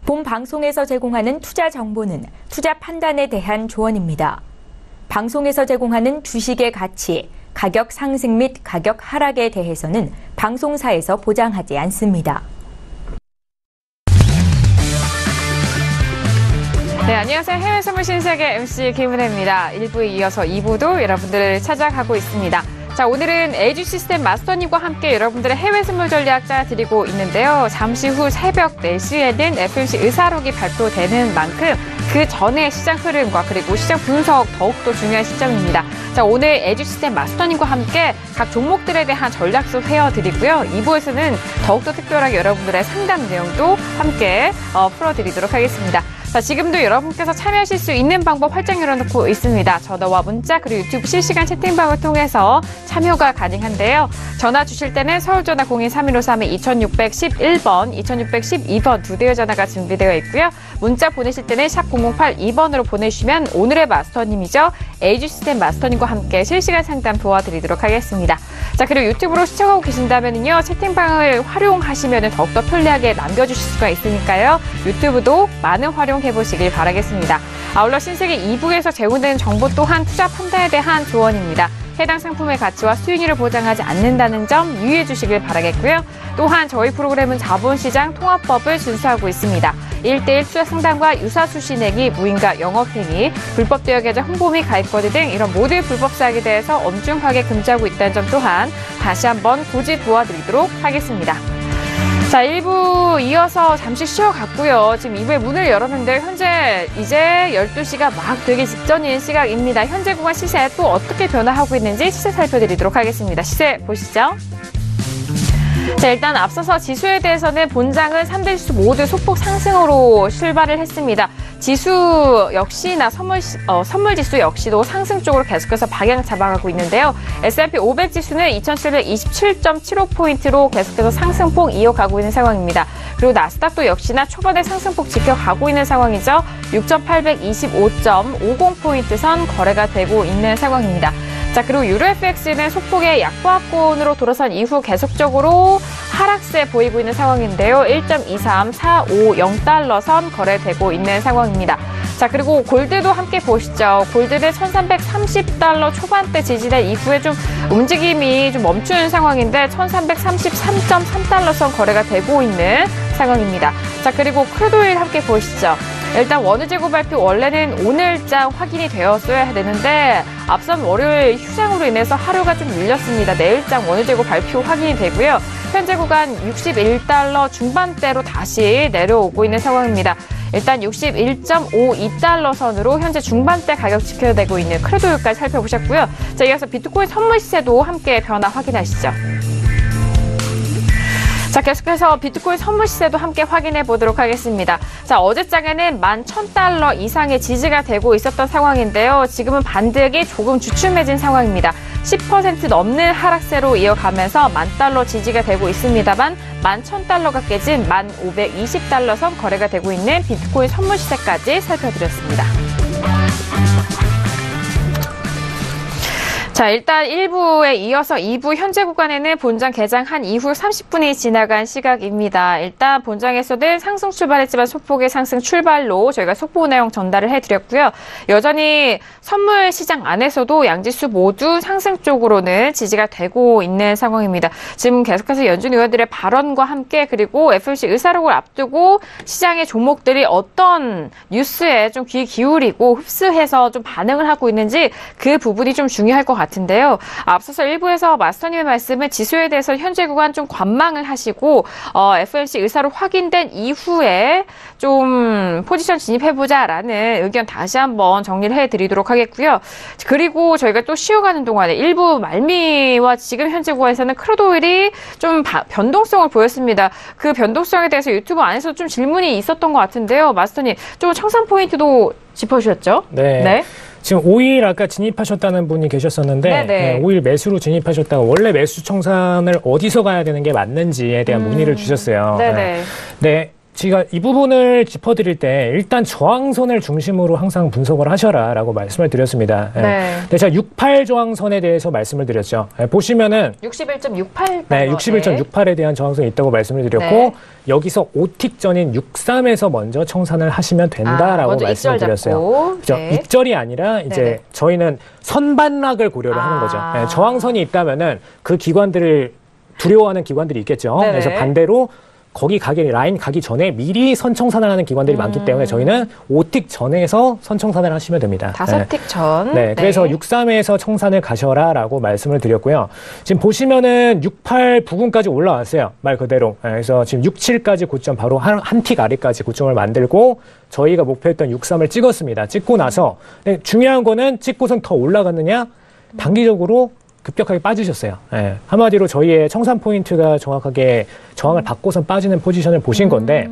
본 방송에서 제공하는 투자 정보는 투자 판단에 대한 조언입니다. 방송에서 제공하는 주식의 가치, 가격 상승 및 가격 하락에 대해서는 방송사에서 보장하지 않습니다. 네, 안녕하세요. 해외 선물 신세계 MC 김은혜입니다. 1부에 이어서 2부도 여러분들을 찾아가고 있습니다. 자, 오늘은 LG 시스템 마스터님과 함께 여러분들의 해외 선물 전략 짜드리고 있는데요. 잠시 후 새벽 4시에는 FOMC 의사록이 발표되는 만큼 그 전에 시장 흐름과 그리고 시장 분석 더욱더 중요한 시점입니다. 자, 오늘 LG 시스템 마스터님과 함께 각 종목들에 대한 전략서 헤어드리고요. 2부에서는 더욱더 특별하게 여러분들의 상담 내용도 함께 풀어드리도록 하겠습니다. 자, 지금도 여러분께서 참여하실 수 있는 방법 활짝 열어놓고 있습니다. 전화와 문자 그리고 유튜브 실시간 채팅방을 통해서 참여가 가능한데요. 전화 주실 때는 서울전화 02-3153-2611번, 2612번 두 대의 전화가 준비되어 있고요. 문자 보내실 때는 샵 0082번으로 보내주시면 오늘의 마스터님이죠. LG 시스템 마스터님과 함께 실시간 상담 도와드리도록 하겠습니다. 자, 그리고 유튜브로 시청하고 계신다면요. 채팅방을 활용하시면 더욱더 편리하게 남겨주실 수가 있으니까요. 유튜브도 많은 활용해보시길 바라겠습니다. 아울러 신세계 2부에서 제공되는 정보 또한 투자 판단에 대한 조언입니다. 해당 상품의 가치와 수익률을 보장하지 않는다는 점 유의해 주시길 바라겠고요. 또한 저희 프로그램은 자본시장 통합법을 준수하고 있습니다. 1:1 투자 상담과 유사수시 내기, 무인가 영업행위, 불법 대여 계좌 홍보 및 가입거래 등 이런 모든 불법 사항에 대해서 엄중하게 금지하고 있다는 점 또한 다시 한번 고지 도와드리도록 하겠습니다. 자, 1부 이어서 잠시 쉬어갔고요. 지금 2부의 문을 열었는데 현재 이제 12시가 막 되기 직전인 시각입니다. 현재 구간 시세 또 어떻게 변화하고 있는지 시세 살펴드리도록 하겠습니다. 시세 보시죠. 자, 일단 앞서서 지수에 대해서는 본장은 3대 지수 모두 소폭 상승으로 출발을 했습니다. 지수 역시나 선물 지수 역시도 상승 쪽으로 계속해서 방향 잡아가고 있는데요. S&P 500 지수는 2727.75포인트로 계속해서 상승폭 이어가고 있는 상황입니다. 그리고 나스닥도 역시나 초반에 상승폭 지켜가고 있는 상황이죠. 6825.50포인트 선 거래가 되고 있는 상황입니다. 자, 그리고 유로 FX는 소폭의 약보합권으로 돌아선 이후 계속적으로 하락세 보이고 있는 상황인데요. 1.23450달러 선 거래되고 있는 상황입니다. 자, 그리고 골드도 함께 보시죠. 골드는 1330달러 초반대 지지된 이후에 좀 움직임이 좀 멈추는 상황인데 1333.3달러 선 거래가 되고 있는 상황입니다. 자, 그리고 크루드오일 함께 보시죠. 일단 원유 재고 발표 원래는 오늘장 확인이 되었어야 되는데 앞선 월요일 휴장으로 인해서 하루가 좀 밀렸습니다. 내일장 원유 재고 발표 확인이 되고요. 현재 구간 61달러 중반대로 다시 내려오고 있는 상황입니다. 일단 61.52달러 선으로 현재 중반대 가격 지켜내고 있는 크루드오일까지 살펴보셨고요. 자, 이어서 비트코인 선물 시세도 함께 변화 확인하시죠. 자, 계속해서 비트코인 선물 시세도 함께 확인해 보도록 하겠습니다. 자, 어제장에는 11,000달러 이상의 지지가 되고 있었던 상황인데요. 지금은 반등이 조금 주춤해진 상황입니다. 10% 넘는 하락세로 이어가면서 10,000달러 지지가 되고 있습니다만 11,000달러가 깨진 1,520달러 선 거래가 되고 있는 비트코인 선물 시세까지 살펴드렸습니다. 자, 일단 1부에 이어서 2부 현재 구간에는 본장 개장한 이후 30분이 지나간 시각입니다. 일단 본장에서는 상승 출발했지만 소폭의 상승 출발로 저희가 속보 내용 전달을 해드렸고요. 여전히 선물 시장 안에서도 양지수 모두 상승 쪽으로는 지지가 되고 있는 상황입니다. 지금 계속해서 연준 의원들의 발언과 함께 그리고 FOMC 의사록을 앞두고 시장의 종목들이 어떤 뉴스에 좀 귀 기울이고 흡수해서 좀 반응을 하고 있는지 그 부분이 좀 중요할 것 같은데요. 앞서서 1부에서 마스터님의 말씀은 지수에 대해서 현재 구간 좀 관망을 하시고 FOMC 의사로 확인된 이후에 좀 포지션 진입해보자라는 의견 다시 한번 정리를 해드리도록 하겠고요. 그리고 저희가 또 쉬어가는 동안에 일부 말미와 지금 현재 구간에서는 크루드오일이 좀 변동성을 보였습니다. 그 변동성에 대해서 유튜브 안에서 좀 질문이 있었던 것 같은데요. 마스터님, 좀 청산 포인트도 짚어주셨죠? 네. 지금 5일 아까 진입하셨다는 분이 계셨었는데 네, 5일 매수로 진입하셨다가 원래 매수 청산을 어디서 가야 되는 게 맞는지에 대한 문의를 주셨어요. 네네. 네. 제가 이 부분을 짚어드릴 때 일단 저항선을 중심으로 항상 분석을 하셔라라고 말씀을 드렸습니다. 네. 네, 제가 68 저항선에 대해서 말씀을 드렸죠. 보시면은 61.68. 네, 61.68에 대한 저항선이 있다고 말씀을 드렸고 여기서 5틱 전인 63에서 먼저 청산을 하시면 된다라고 말씀을 드렸어요. 그죠? 익절이 아니라 이제 저희는 선반락을 고려를 하는 거죠. 네, 저항선이 있다면은 그 기관들을 두려워하는 기관들이 있겠죠. 그래서 반대로 거기 라인 가기 전에 미리 선청산을 하는 기관들이 많기 때문에 저희는 5틱 전에서 선청산을 하시면 됩니다. 5틱 전. 네. 그래서 63에서 청산을 가셔라라고 말씀을 드렸고요. 지금 보시면은 68 부근까지 올라왔어요. 말 그대로. 그래서 지금 67까지 고점 바로 한 틱 아래까지 고점을 만들고 저희가 목표했던 63을 찍었습니다. 찍고 나서 중요한 거는 찍고선 더 올라갔느냐? 단기적으로 급격하게 빠지셨어요. 네. 한마디로 저희의 청산 포인트가 정확하게 저항을 받고선 빠지는 포지션을 보신 건데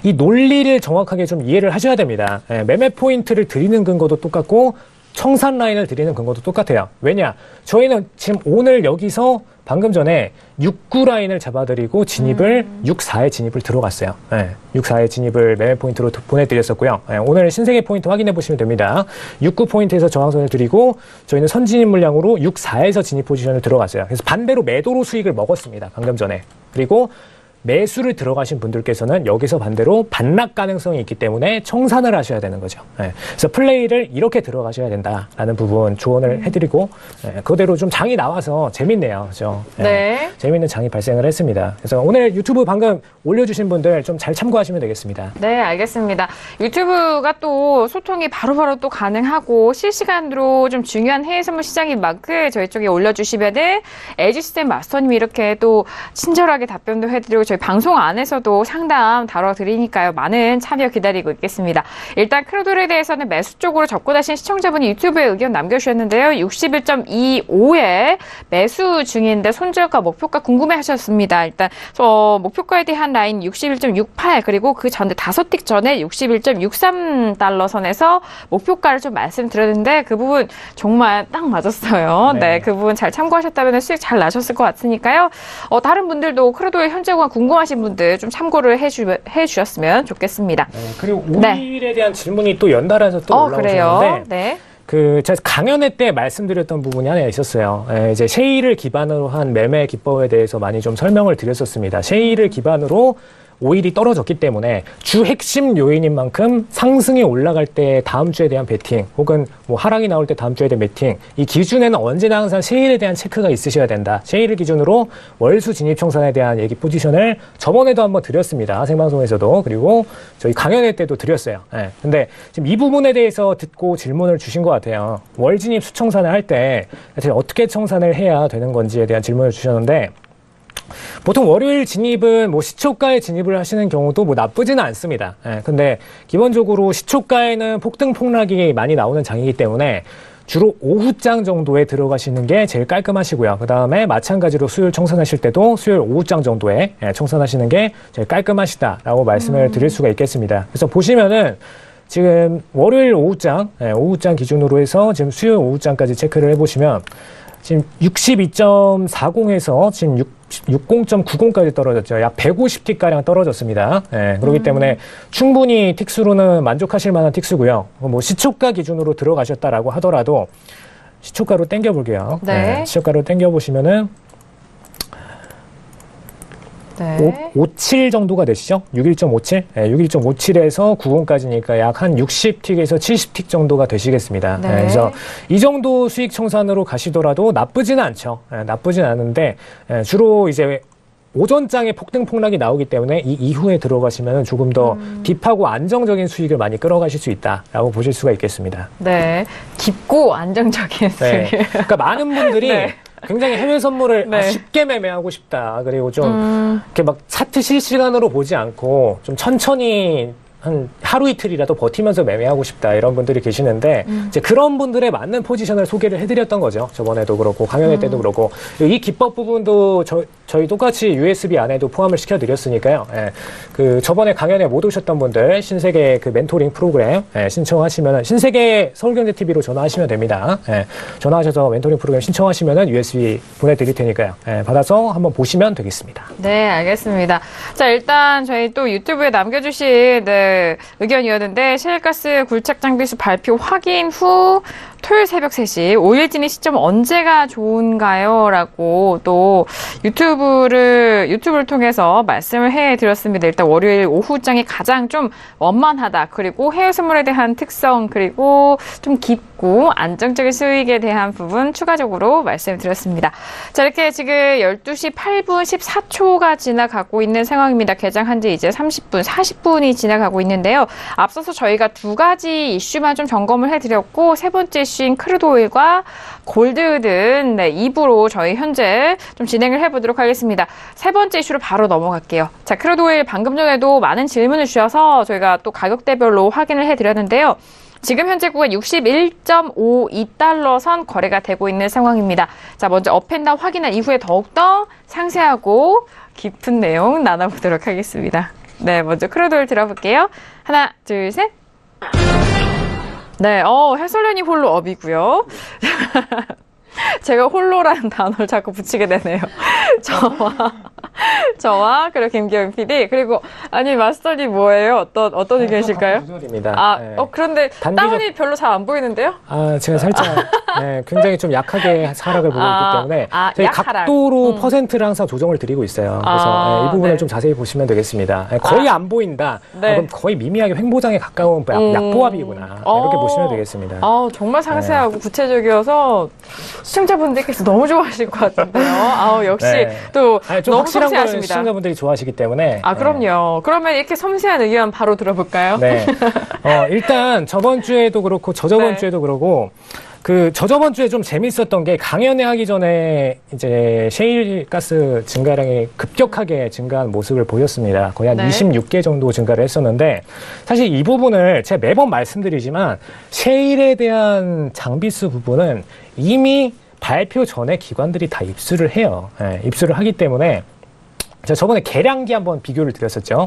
이 논리를 정확하게 좀 이해를 하셔야 됩니다. 네. 매매 포인트를 드리는 근거도 똑같고 청산 라인을 드리는 근거도 똑같아요. 왜냐? 저희는 지금 오늘 여기서 방금 전에 69 라인을 잡아드리고 진입을 64에 진입을 들어갔어요. 네, 64에 진입을 매매 포인트로 보내드렸었고요. 네, 오늘 신세계 포인트 확인해 보시면 됩니다. 69 포인트에서 저항선을 드리고 저희는 선진입 물량으로 64에서 진입 포지션을 들어갔어요. 그래서 반대로 매도로 수익을 먹었습니다. 방금 전에. 그리고 매수를 들어가신 분들께서는 여기서 반대로 반락 가능성이 있기 때문에 청산을 하셔야 되는 거죠. 네. 그래서 플레이를 이렇게 들어가셔야 된다라는 부분 조언을 해드리고 그대로 좀 장이 나와서 재밌네요. 그렇죠? 네. 재밌는 장이 발생을 했습니다. 그래서 오늘 유튜브 방금 올려주신 분들 좀 잘 참고하시면 되겠습니다. 네, 알겠습니다. 유튜브가 또 소통이 바로바로 또 가능하고 실시간으로 좀 중요한 해외 선물 시장인 만큼 저희 쪽에 올려주시면은 에이지시스템 마스터님이 이렇게 또 친절하게 답변도 해드리고 저희 방송 안에서도 상담 다뤄드리니까요. 많은 참여 기다리고 있겠습니다. 일단 크루돌에 대해서는 매수 쪽으로 접근하신 시청자분이 유튜브에 의견 남겨주셨는데요. 61.25에 매수 중인데 손절가 목표가 궁금해하셨습니다. 일단 목표가에 대한 라인 61.68 그리고 그 전에 5틱 전에 61.63달러 선에서 목표가를 좀 말씀드렸는데 그 부분 정말 딱 맞았어요. 네, 그 부분 잘 참고하셨다면 수익 잘 나셨을 것 같으니까요. 다른 분들도 크루돌의 현재 구간 궁금하신 분들 좀 참고를 해주셨으면 좋겠습니다. 네, 그리고 5일에 대한 질문이 또 연달아서 또 올라오셨는데 네. 제가 강연회 때 말씀드렸던 부분이 하나 있었어요. 이제 셰일을 기반으로 한 매매 기법에 대해서 많이 좀 설명을 드렸었습니다. 셰일을 기반으로 오일이 떨어졌기 때문에 주 핵심 요인인 만큼 상승이 올라갈 때 다음 주에 대한 베팅 혹은 뭐 하락이 나올 때 다음 주에 대한 베팅 이 기준에는 언제나 항상 셰일에 대한 체크가 있으셔야 된다. 셰일을 기준으로 월수 진입 청산에 대한 얘기 포지션을 저번에도 한번 드렸습니다. 생방송에서도 그리고 저희 강연회 때도 드렸어요. 근데 지금 이 부분에 대해서 듣고 질문을 주신 것 같아요. 월 진입 수청산을 할 때 어떻게 청산을 해야 되는 건지에 대한 질문을 주셨는데 보통 월요일 진입은 뭐 시초가에 진입을 하시는 경우도 뭐 나쁘지는 않습니다. 근데 기본적으로 시초가에는 폭등 폭락이 많이 나오는 장이기 때문에 주로 오후장 정도에 들어가시는 게 제일 깔끔하시고요. 그 다음에 마찬가지로 수요일 청산하실 때도 수요일 오후장 정도에 청산하시는 게 제일 깔끔하시다라고 말씀을 드릴 수가 있겠습니다. 그래서 보시면은 지금 월요일 오후장 기준으로 해서 지금 수요일 오후장까지 체크를 해보시면 지금 62.40에서 지금 60.90까지 떨어졌죠. 약 150틱가량 떨어졌습니다. 그렇기 때문에 충분히 틱수로는 만족하실 만한 틱수고요. 뭐 시초가 기준으로 들어가셨다라고 하더라도 시초가로 당겨볼게요. 시초가로 당겨보시면은 57 정도가 되시죠? 61.57? 61.57에서 90까지니까 약 한 60틱에서 70틱 정도가 되시겠습니다. 그래서 이 정도 수익 청산으로 가시더라도 나쁘지는 않죠. 나쁘지는 않은데 주로 이제 오전장에 폭등 폭락이 나오기 때문에 이 이후에 들어가시면 조금 더 딥하고 안정적인 수익을 많이 끌어가실 수 있다라고 보실 수가 있겠습니다. 네, 깊고 안정적인 수익. 그러니까 많은 분들이 굉장히 해외 선물을 쉽게 매매하고 싶다. 그리고 좀 이렇게 막 차트 실시간으로 보지 않고 좀 천천히 한 하루 이틀이라도 버티면서 매매하고 싶다 이런 분들이 계시는데 이제 그런 분들에 맞는 포지션을 소개를 해드렸던 거죠. 저번에도 그렇고 강연회 때도 그렇고 이 기법 부분도 저희 똑같이 USB 안에도 포함을 시켜드렸으니까요. 예, 그 저번에 강연회 못 오셨던 분들 신세계 그 멘토링 프로그램 신청하시면 신세계 서울경제TV로 전화하시면 됩니다. 예, 전화하셔서 멘토링 프로그램 신청하시면 USB 보내드릴 테니까요. 예, 받아서 한번 보시면 되겠습니다. 네, 알겠습니다. 자, 일단 저희 또 유튜브에 남겨주신 의견이었는데 셰일가스 굴착 장비수 발표 확인 후 토요일 새벽 3시 오일 진입 시점 언제가 좋은가요? 라고 또 유튜브를 통해서 말씀을 해드렸습니다. 일단 월요일 오후장이 가장 좀 원만하다. 그리고 해외 선물에 대한 특성, 그리고 좀 깊고 안정적인 수익에 대한 부분 추가적으로 말씀드렸습니다. 자, 이렇게 지금 12시 8분 14초가 지나가고 있는 상황입니다. 개장한 지 이제 30분, 40분이 지나가고 있는데요. 앞서서 저희가 두 가지 이슈만 좀 점검을 해드렸고, 세 번째 이슈인 크루드오일과 골드 등 2부로 저희 현재 좀 진행을 해보도록 하겠습니다. 세 번째 이슈로 바로 넘어갈게요. 자, 크루드오일 방금 전에도 많은 질문을 주셔서 저희가 또 가격대별로 확인을 해드렸는데요. 지금 현재 구간 61.52달러 선 거래가 되고 있는 상황입니다. 자, 먼저 업앤다운 확인한 이후에 더욱더 상세하고 깊은 내용 나눠보도록 하겠습니다. 네, 먼저 크루드오일 들어볼게요. 하나, 둘, 셋. 네, 해설련이 홀로 업이고요. 제가 홀로라는 단어를 자꾸 붙이게 되네요. 저와 그리고 김기영 PD 그리고 아니 마스터님 뭐예요? 어떤 의견이실까요? 조절입니다. 네. 그런데 다운이 별로 잘 안 보이는데요? 제가 살짝 굉장히 좀 약하게 하락을 보고 있기 때문에 저희 각도로 퍼센트를 항상 조정을 드리고 있어요. 그래서 이 부분을 좀 자세히 보시면 되겠습니다. 거의 안 보인다. 그럼 거의 미미하게 횡보장에 가까운 약보합이구나. 이렇게 보시면 되겠습니다. 정말 상세하고 구체적이어서 시청자분들께서 너무 좋아하실 것 같은데요. 역시 또 좀 너무 확실한 걸 섬세하십니다. 시청자분들이 좋아하시기 때문에. 그럼요. 그러면 이렇게 섬세한 의견 바로 들어볼까요? 네. 일단 저번 주에도 그렇고 저저번 주에도 그러고 저저번 주에 좀 재밌었던 게 강연회 하기 전에 이제 셰일가스 증가량이 급격하게 증가한 모습을 보였습니다. 거의 한 26개 정도 증가를 했었는데 사실 이 부분을 제가 매번 말씀드리지만 셰일에 대한 장비수 부분은 이미 발표 전에 기관들이 다 입수를 해요. 입수를 하기 때문에 제가 저번에 계량기 한번 비교를 드렸었죠.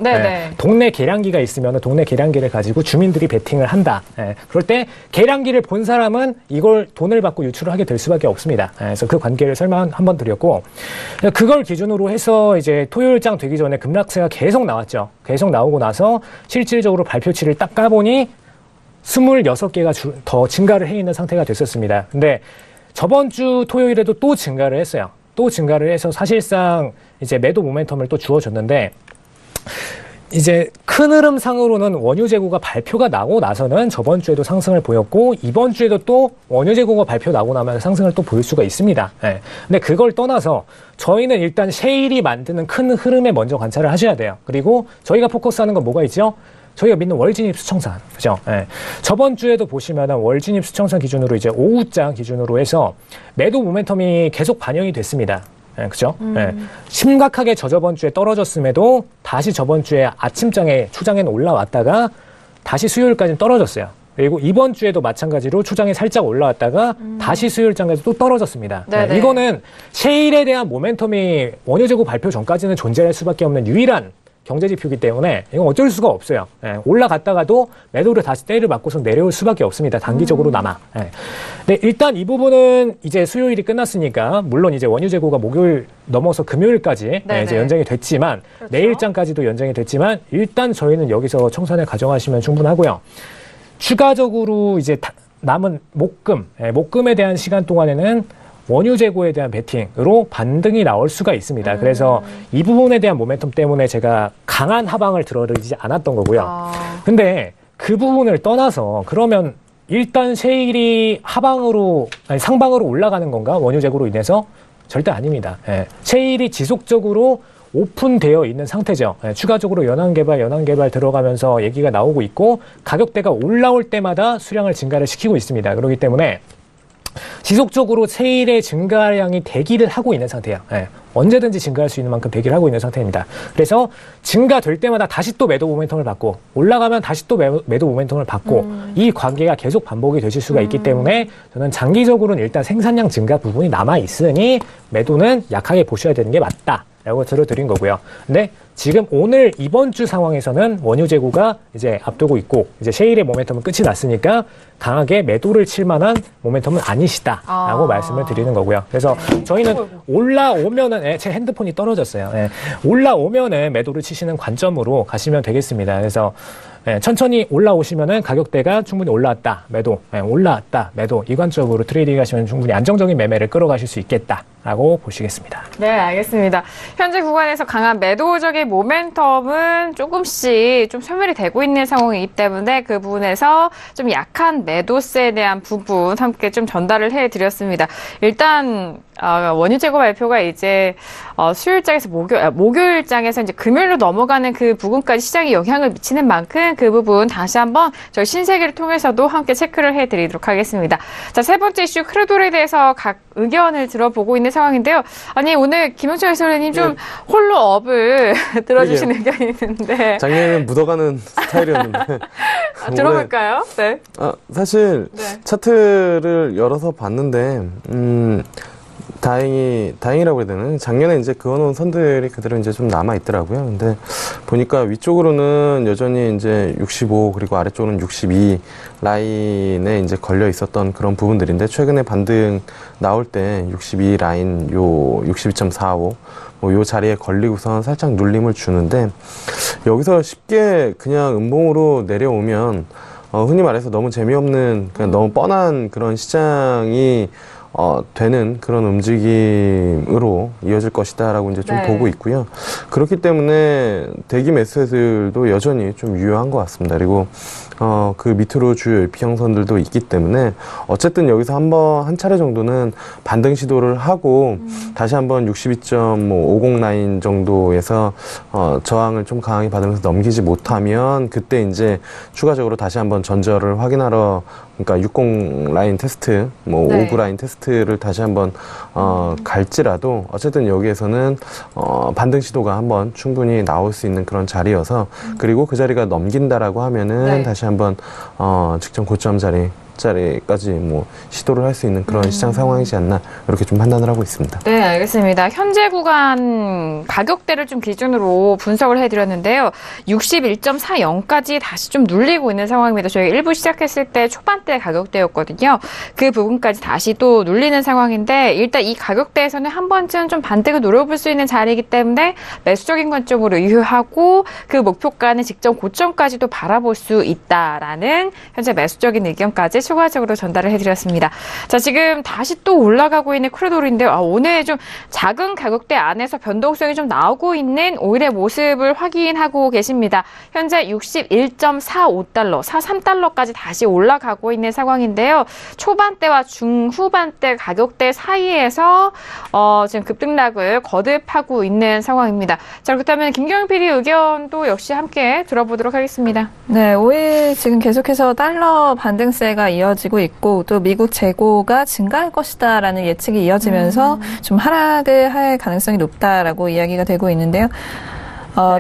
동네 계량기가 있으면 동네 계량기를 가지고 주민들이 베팅을 한다. 그럴 때 계량기를 본 사람은 이걸 돈을 받고 유출을 하게 될 수밖에 없습니다. 그래서 그 관계를 설명 한번 드렸고 그걸 기준으로 해서 이제 토요일장 되기 전에 급락세가 계속 나왔죠. 계속 나오고 나서 실질적으로 발표치를 딱 까보니 26개가 더 증가를 해 있는 상태가 됐었습니다. 근데 저번 주 토요일에도 또 증가를 했어요. 또 증가를 해서 사실상 이제 매도 모멘텀을 또 주어줬는데 이제 큰 흐름상으로는 원유 재고가 발표가 나고 나서는 저번 주에도 상승을 보였고 이번 주에도 또 원유 재고가 발표 나고 나면 상승을 또 보일 수가 있습니다. 근데 그걸 떠나서 저희는 일단 셰일이 만드는 큰 흐름에 먼저 관찰을 하셔야 돼요. 그리고 저희가 포커스하는 건 뭐가 있죠? 저희가 믿는 월진입 수청산, 그죠? 저번 주에도 보시면은 월진입 수청산 기준으로 이제 오후장 기준으로 해서 매도 모멘텀이 계속 반영이 됐습니다. 그죠? 심각하게 저번 주에 떨어졌음에도 다시 저번 주에 아침장에 추장에는 올라왔다가 다시 수요일까지는 떨어졌어요. 그리고 이번 주에도 마찬가지로 추장에 살짝 올라왔다가 다시 수요일장까지 또 떨어졌습니다. 이거는 셰일에 대한 모멘텀이 원유 재고 발표 전까지는 존재할 수밖에 없는 유일한 경제지표이기 때문에 이건 어쩔 수가 없어요. 올라갔다가도 매도를 다시 때를 맞고서 내려올 수밖에 없습니다. 단기적으로나마. 네, 일단 이 부분은 이제 수요일이 끝났으니까 물론 이제 원유 재고가 목요일 넘어서 금요일까지 이제 연장이 됐지만 내일장까지도 연장이 됐지만 일단 저희는 여기서 청산을 가정하시면 충분하고요. 추가적으로 이제 남은 목금에 대한 시간 동안에는 원유 재고에 대한 베팅으로 반등이 나올 수가 있습니다. 그래서 이 부분에 대한 모멘텀 때문에 제가 강한 하방을 들어드리지 않았던 거고요. 근데 그 부분을 떠나서 그러면 일단 셰일이 상방으로 올라가는 건가? 원유 재고로 인해서? 절대 아닙니다. 셰일이 지속적으로 오픈되어 있는 상태죠. 추가적으로 연안개발 들어가면서 얘기가 나오고 있고 가격대가 올라올 때마다 수량을 증가를 시키고 있습니다. 그렇기 때문에 지속적으로 세일의 증가량이 대기를 하고 있는 상태예요. 예. 언제든지 증가할 수 있는 만큼 대기를 하고 있는 상태입니다. 그래서 증가될 때마다 다시 또 매도 모멘텀을 받고 올라가면 다시 또 매도 모멘텀을 받고 이 관계가 계속 반복이 되실 수가 있기 때문에 저는 장기적으로는 일단 생산량 증가 부분이 남아 있으니 매도는 약하게 보셔야 되는 게 맞다라고 들어드린 거고요. 근데 지금 오늘 이번 주 상황에서는 원유 재고가 이제 앞두고 있고 이제 셰일의 모멘텀은 끝이 났으니까 강하게 매도를 칠 만한 모멘텀은 아니시다라고 말씀을 드리는 거고요. 그래서 저희는 올라오면은 제 핸드폰이 떨어졌어요. 올라오면은 매도를 치시는 관점으로 가시면 되겠습니다. 그래서 천천히 올라오시면은 가격대가 충분히 올라왔다 매도, 올라왔다 매도 이 관점으로 트레이딩 하시면 충분히 안정적인 매매를 끌어가실 수 있겠다라고 보시겠습니다. 네, 알겠습니다. 현재 구간에서 강한 매도적인 모멘텀은 조금씩 좀 소멸이 되고 있는 상황이기 때문에 그 부분에서 좀 약한 매도세에 대한 부분 함께 좀 전달을 해드렸습니다. 일단 원유 재고 발표가 이제 수요일장에서 목요일장에서 이제 금요일로 넘어가는 그 부분까지 시장에 영향을 미치는 만큼 그 부분 다시 한번 저희 신세계를 통해서도 함께 체크를 해드리도록 하겠습니다. 자, 세 번째 이슈 크루돌에 대해서 각 의견을 들어보고 있는 상황인데요. 아니 오늘 김영철 해설위원님 좀 홀로 업을 들어주신 의견이 있는데 작년에는 묻어가는 스타일이었는데 들어볼까요? 네. 사실 네. 차트를 열어서 봤는데 다행이라고 해야 되나? 작년에 이제 그어놓은 선들이 그대로 이제 좀 남아있더라고요. 근데 보니까 위쪽으로는 여전히 이제 65 그리고 아래쪽으로는 62 라인에 이제 걸려 있었던 그런 부분들인데 최근에 반등 나올 때 62 라인 요 62.45 요 자리에 걸리고선 살짝 눌림을 주는데 여기서 쉽게 그냥 음봉으로 내려오면 흔히 말해서 너무 재미없는 그냥 너무 뻔한 그런 시장이 되는 그런 움직임으로 이어질 것이다라고 이제 좀 보고 있고요. 그렇기 때문에 대기 매수세들도 여전히 좀 유효한 것 같습니다. 그리고 그 밑으로 주요 F형선들도 있기 때문에 어쨌든 여기서 한 차례 정도는 반등 시도를 하고 다시 한번 62.50 라인 정도에서 저항을 좀 강하게 받으면서 넘기지 못하면 그때 이제 추가적으로 다시 한번 전저를 확인하러 그러니까 60 라인 테스트, 59 라인 테스트를 다시 한번 갈지라도 어쨌든 여기에서는 반등 시도가 한번 충분히 나올 수 있는 그런 자리여서 그리고 그 자리가 넘긴다라고 하면은 다시 한번 직전 고점 자리까지 시도를 할 수 있는 그런 시장 상황이지 않나 이렇게 좀 판단을 하고 있습니다. 네, 알겠습니다. 현재 구간 가격대를 좀 기준으로 분석을 해드렸는데요. 61.40까지 다시 좀 눌리고 있는 상황입니다. 저희가 1부 시작했을 때 초반대 가격대였거든요. 그 부분까지 다시 또 눌리는 상황인데 일단 이 가격대에서는 한 번쯤 좀 반등을 노려볼 수 있는 자리이기 때문에 매수적인 관점으로 유효하고 그 목표가는 직전 고점까지도 바라볼 수 있다라는 현재 매수적인 의견까지 추가적으로 전달을 해드렸습니다. 자, 지금 다시 또 올라가고 있는 크루돌인데요. 오늘 좀 작은 가격대 안에서 변동성이 좀 나오고 있는 오일의 모습을 확인하고 계십니다. 현재 61.45달러, 43달러까지 다시 올라가고 있는 상황인데요. 초반대와 중후반대 가격대 사이에서 지금 급등락을 거듭하고 있는 상황입니다. 자, 그렇다면 김경영 PD 의견도 역시 함께 들어보도록 하겠습니다. 네, 오일 지금 계속해서 달러 반등세가 이어지고 있고 또 미국 재고가 증가할 것이다라는 예측이 이어지면서 좀 하락을 할 가능성이 높다라고 이야기가 되고 있는데요.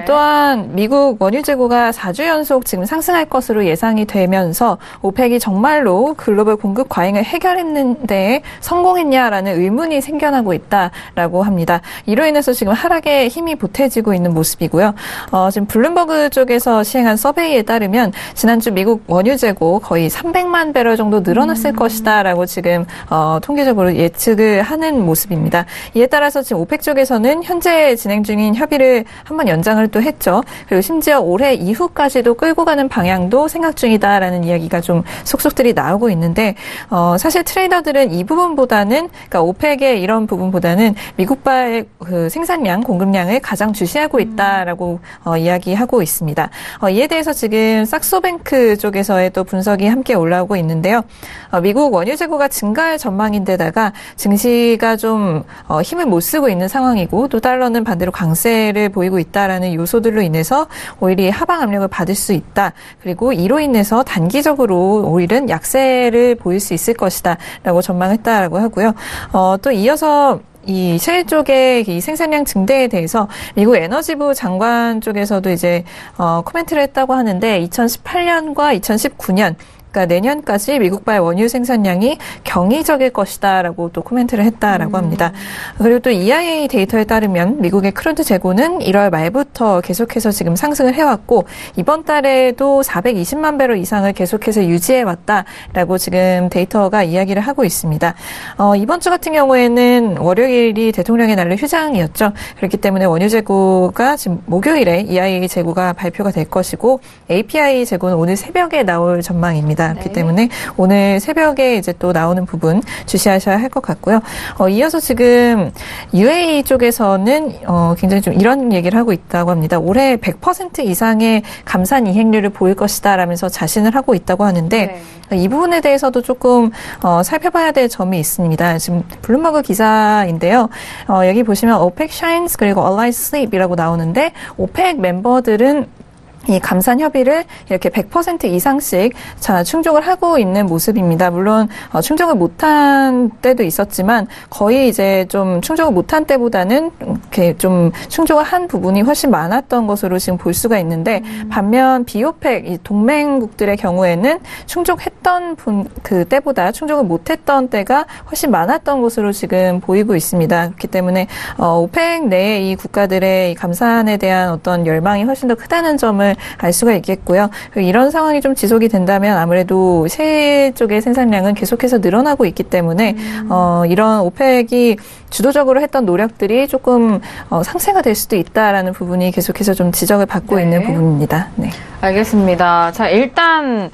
또한 미국 원유 재고가 4주 연속 지금 상승할 것으로 예상이 되면서 오펙이 정말로 글로벌 공급 과잉을 해결했는데 성공했냐라는 의문이 생겨나고 있다라고 합니다. 이로 인해서 지금 하락에 힘이 보태지고 있는 모습이고요. 지금 블룸버그 쪽에서 시행한 서베이에 따르면 지난주 미국 원유 재고 거의 300만 배럴 정도 늘어났을 것이다라고 지금 통계적으로 예측을 하는 모습입니다. 이에 따라서 지금 오펙 쪽에서는 현재 진행 중인 협의를 한번 연장을 또 했죠. 그리고 심지어 올해 이후까지도 끌고 가는 방향도 생각 중이다라는 이야기가 좀 속속들이 나오고 있는데 사실 트레이더들은 이 부분보다는 그러니까 오펙의 이런 부분보다는 미국발 그 생산량, 공급량을 가장 주시하고 있다라고 이야기하고 있습니다. 이에 대해서 지금 삭소뱅크 쪽에서의 또 분석이 함께 올라오고 있는데요. 미국 원유 재고가 증가할 전망인데다가 증시가 좀 힘을 못 쓰고 있는 상황이고 또 달러는 반대로 강세를 보이고 있다. 있다라는 요소들로 인해서 오히려 하방 압력을 받을 수 있다. 그리고 이로 인해서 단기적으로 오일은 약세를 보일 수 있을 것이다라고 전망했다라고 하고요. 또 이어서 이 셰일 쪽의 이 생산량 증대에 대해서 미국 에너지부 장관 쪽에서도 이제 코멘트를 했다고 하는데 2018년과 2019년 그러니까 내년까지 미국발 원유 생산량이 경이적일 것이다라고 또 코멘트를 했다라고 합니다. 그리고 또 EIA 데이터에 따르면 미국의 크루드 재고는 1월 말부터 계속해서 지금 상승을 해왔고 이번 달에도 420만 배럴 이상을 계속해서 유지해왔다라고 지금 데이터가 이야기를 하고 있습니다. 이번 주 같은 경우에는 월요일이 대통령의 날로 휴장이었죠. 그렇기 때문에 원유 재고가 지금 목요일에 EIA 재고가 발표가 될 것이고 API 재고는 오늘 새벽에 나올 전망입니다. 그렇기 때문에 오늘 새벽에 이제 또 나오는 부분 주시하셔야 할 것 같고요. 이어서 지금 UAE 쪽에서는 굉장히 좀 이런 얘기를 하고 있다고 합니다. 올해 100% 이상의 감산 이행률을 보일 것이다라면서 자신을 하고 있다고 하는데 이 부분에 대해서도 조금 살펴봐야 될 점이 있습니다. 지금 블룸버그 기사인데요. 여기 보시면 OPEC shines 그리고 allied sleep이라고 나오는데 OPEC 멤버들은 이 감산 협의를 이렇게 100% 이상씩 충족을 하고 있는 모습입니다. 물론 충족을 못한 때도 있었지만 거의 이제 좀 충족을 못한 때보다는 이렇게 좀 충족을 한 부분이 훨씬 많았던 것으로 지금 볼 수가 있는데 반면 비오펙 이 동맹국들의 경우에는 충족했던 그 때보다 충족을 못했던 때가 훨씬 많았던 것으로 지금 보이고 있습니다. 그렇기 때문에 오펙 내의 이 국가들의 이 감산에 대한 어떤 열망이 훨씬 더 크다는 점을 알 수가 있겠고요. 이런 상황이 좀 지속이 된다면 아무래도 셰일 쪽의 생산량은 계속해서 늘어나고 있기 때문에 이런 오펙이 주도적으로 했던 노력들이 조금 상쇄가 될 수도 있다라는 부분이 계속해서 좀 지적을 받고 있는 부분입니다. 네. 알겠습니다. 자, 일단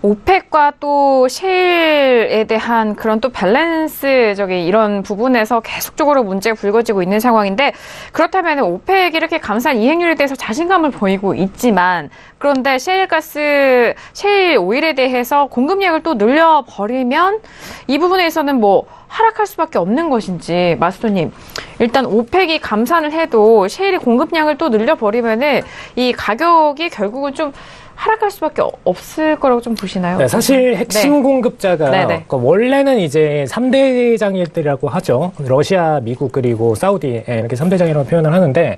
오펙과 또 셰일에 대한 그런 또 밸런스적인 이런 부분에서 계속적으로 문제가 불거지고 있는 상황인데 그렇다면 오펙이 이렇게 감산 이행률에 대해서 자신감을 보이고 있지만 그런데 셰일가스, 셰일 오일에 대해서 공급량을 또 늘려버리면 이 부분에서는 뭐 하락할 수밖에 없는 것인지 마스터님 일단 오펙이 감산을 해도 셰일이 공급량을 또 늘려버리면은 이 가격이 결국은 좀 하락할 수밖에 없을 거라고 좀 보시나요? 네, 사실 핵심 공급자가 그러니까 원래는 이제 3대장이라고 하죠. 러시아, 미국 그리고 사우디 이렇게 3대장이라고 표현을 하는데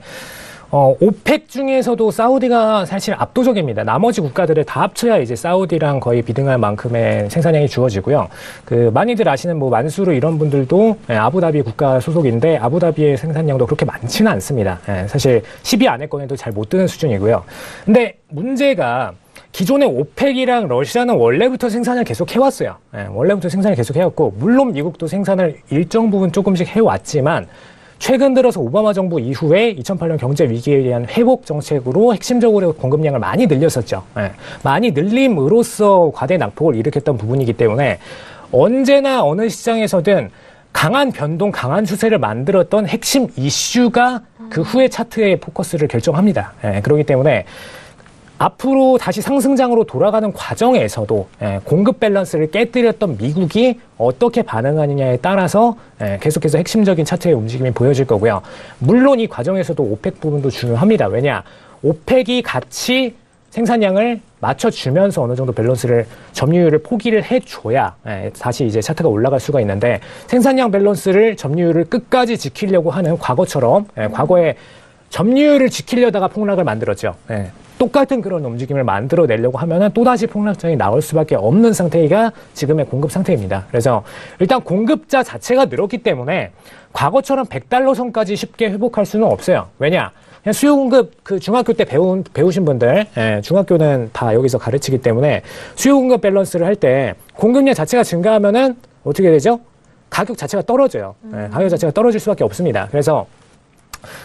오펙 중에서도 사우디가 사실 압도적입니다. 나머지 국가들을 다 합쳐야 이제 사우디랑 거의 비등할 만큼의 생산량이 주어지고요. 많이들 아시는 뭐 만수르 이런 분들도 아부다비 국가 소속인데 아부다비의 생산량도 그렇게 많지는 않습니다. 사실 10위 안에권에도 잘 못 드는 수준이고요. 근데 문제가 기존의 오펙이랑 러시아는 원래부터 생산을 계속 해왔어요. 원래부터 생산을 계속 해왔고 물론 미국도 생산을 일정 부분 조금씩 해왔지만 최근 들어서 오바마 정부 이후에 2008년 경제 위기에 대한 회복 정책으로 핵심적으로 공급량을 많이 늘렸었죠. 많이 늘림으로써 과대 낙폭을 일으켰던 부분이기 때문에 언제나 어느 시장에서든 강한 변동, 강한 추세를 만들었던 핵심 이슈가 그 후에 차트의 포커스를 결정합니다. 그렇기 때문에 앞으로 다시 상승장으로 돌아가는 과정에서도 공급 밸런스를 깨뜨렸던 미국이 어떻게 반응하느냐에 따라서 계속해서 핵심적인 차트의 움직임이 보여질 거고요. 물론 이 과정에서도 오펙 부분도 중요합니다. 왜냐? 오펙이 같이 생산량을 맞춰주면서 어느 정도 밸런스를 점유율을 포기를 해줘야 다시 이제 차트가 올라갈 수가 있는데 생산량 밸런스를 점유율을 끝까지 지키려고 하는 과거처럼 과거에 점유율을 지키려다가 폭락을 만들었죠. 똑같은 그런 움직임을 만들어내려고 하면은 또다시 폭락장이 나올 수밖에 없는 상태가 지금의 공급 상태입니다. 그래서 일단 공급자 자체가 늘었기 때문에 과거처럼 100달러 선까지 쉽게 회복할 수는 없어요. 왜냐? 그냥 수요 공급 중학교 때 배우신 분들, 중학교는 다 여기서 가르치기 때문에 수요 공급 밸런스를 할 때 공급량 자체가 증가하면은 어떻게 되죠? 가격 자체가 떨어져요. 가격 자체가 떨어질 수밖에 없습니다. 그래서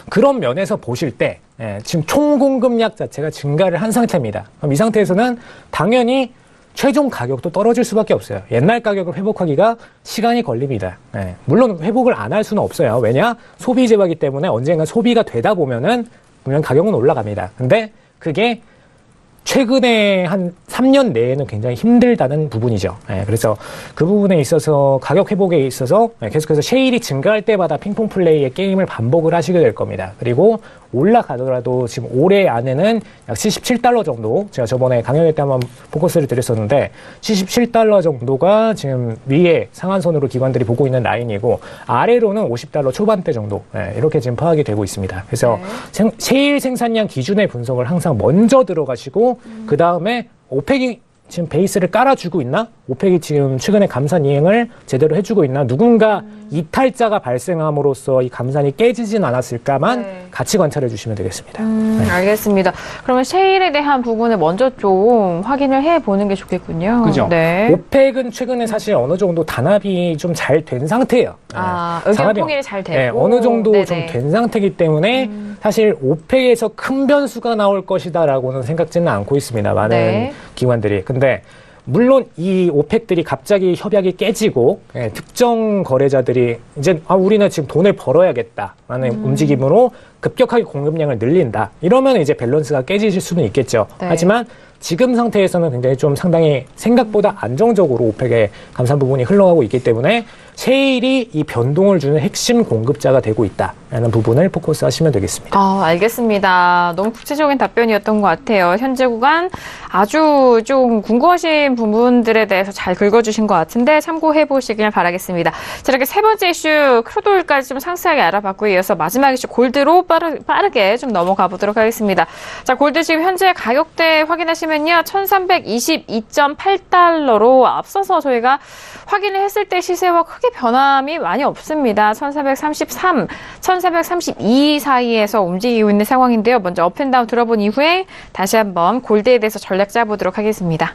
그런 면에서 보실 때 지금 총 공급량 자체가 증가를 한 상태입니다. 그럼 이 상태에서는 당연히 최종 가격도 떨어질 수밖에 없어요. 옛날 가격을 회복하기가 시간이 걸립니다. 물론 회복을 안 할 수는 없어요. 왜냐? 소비 재화이기 때문에 언젠가 소비가 되다 보면은 분명 가격은 올라갑니다. 근데 그게 최근에 한 3년 내에는 굉장히 힘들다는 부분이죠. 그래서 그 부분에 있어서 가격 회복에 있어서 계속해서 셰일이 증가할 때마다 핑퐁 플레이의 게임을 반복을 하시게 될 겁니다. 그리고 올라가더라도 지금 올해 안에는 약 77달러 정도, 제가 저번에 강연회 때 한번 포커스를 드렸었는데 77달러 정도가 지금 위에 상한선으로 기관들이 보고 있는 라인이고 아래로는 50달러 초반대 정도, 이렇게 지금 파악이 되고 있습니다. 그래서 세일 생산량 기준의 분석을 항상 먼저 들어가시고 그 다음에 오펙이 지금 베이스를 깔아주고 있나? 오펙이 지금 최근에 감산 이행을 제대로 해주고 있나? 누군가 이탈자가 발생함으로써 이 감산이 깨지진 않았을까만 같이 관찰해 주시면 되겠습니다. 알겠습니다. 그러면 셰일에 대한 부분을 먼저 좀 확인을 해보는 게 좋겠군요. 그죠? 네. 오펙은 최근에 사실 어느 정도 단합이 좀 잘 된 상태예요. 의견 통일이 잘 되고. 어느 정도 좀 된 상태이기 때문에 사실 오펙에서 큰 변수가 나올 것이다라고는 생각지는 않고 있습니다. 많은 기관들이. 근데 물론 이 오펙들이 갑자기 협약이 깨지고 특정 거래자들이 이제 우리는 지금 돈을 벌어야겠다라는 움직임으로 급격하게 공급량을 늘린다. 이러면 이제 밸런스가 깨지실 수는 있겠죠. 하지만 지금 상태에서는 굉장히 좀 상당히 생각보다 안정적으로 오펙의 감산 부분이 흘러가고 있기 때문에 셰일이 이 변동을 주는 핵심 공급자가 되고 있다라는 부분을 포커스 하시면 되겠습니다. 알겠습니다. 너무 구체적인 답변이었던 것 같아요. 현재 구간 아주 좀 궁금하신 부분들에 대해서 잘 긁어주신 것 같은데 참고해 보시길 바라겠습니다. 자, 이렇게 세 번째 이슈 크루드오일까지 좀 상세하게 알아봤고 이어서 마지막 이슈 골드로 빠르게 좀 넘어가 보도록 하겠습니다. 자, 골드 지금 현재 가격대 확인하시면요. 1322.8달러로 앞서서 저희가 확인을 했을 때 시세와 크게 변함이 많이 없습니다. 1433, 1432 사이에서 움직이고 있는 상황인데요. 먼저 업앤다운 들어본 이후에 다시 한번 골드에 대해서 전략 짜보도록 하겠습니다.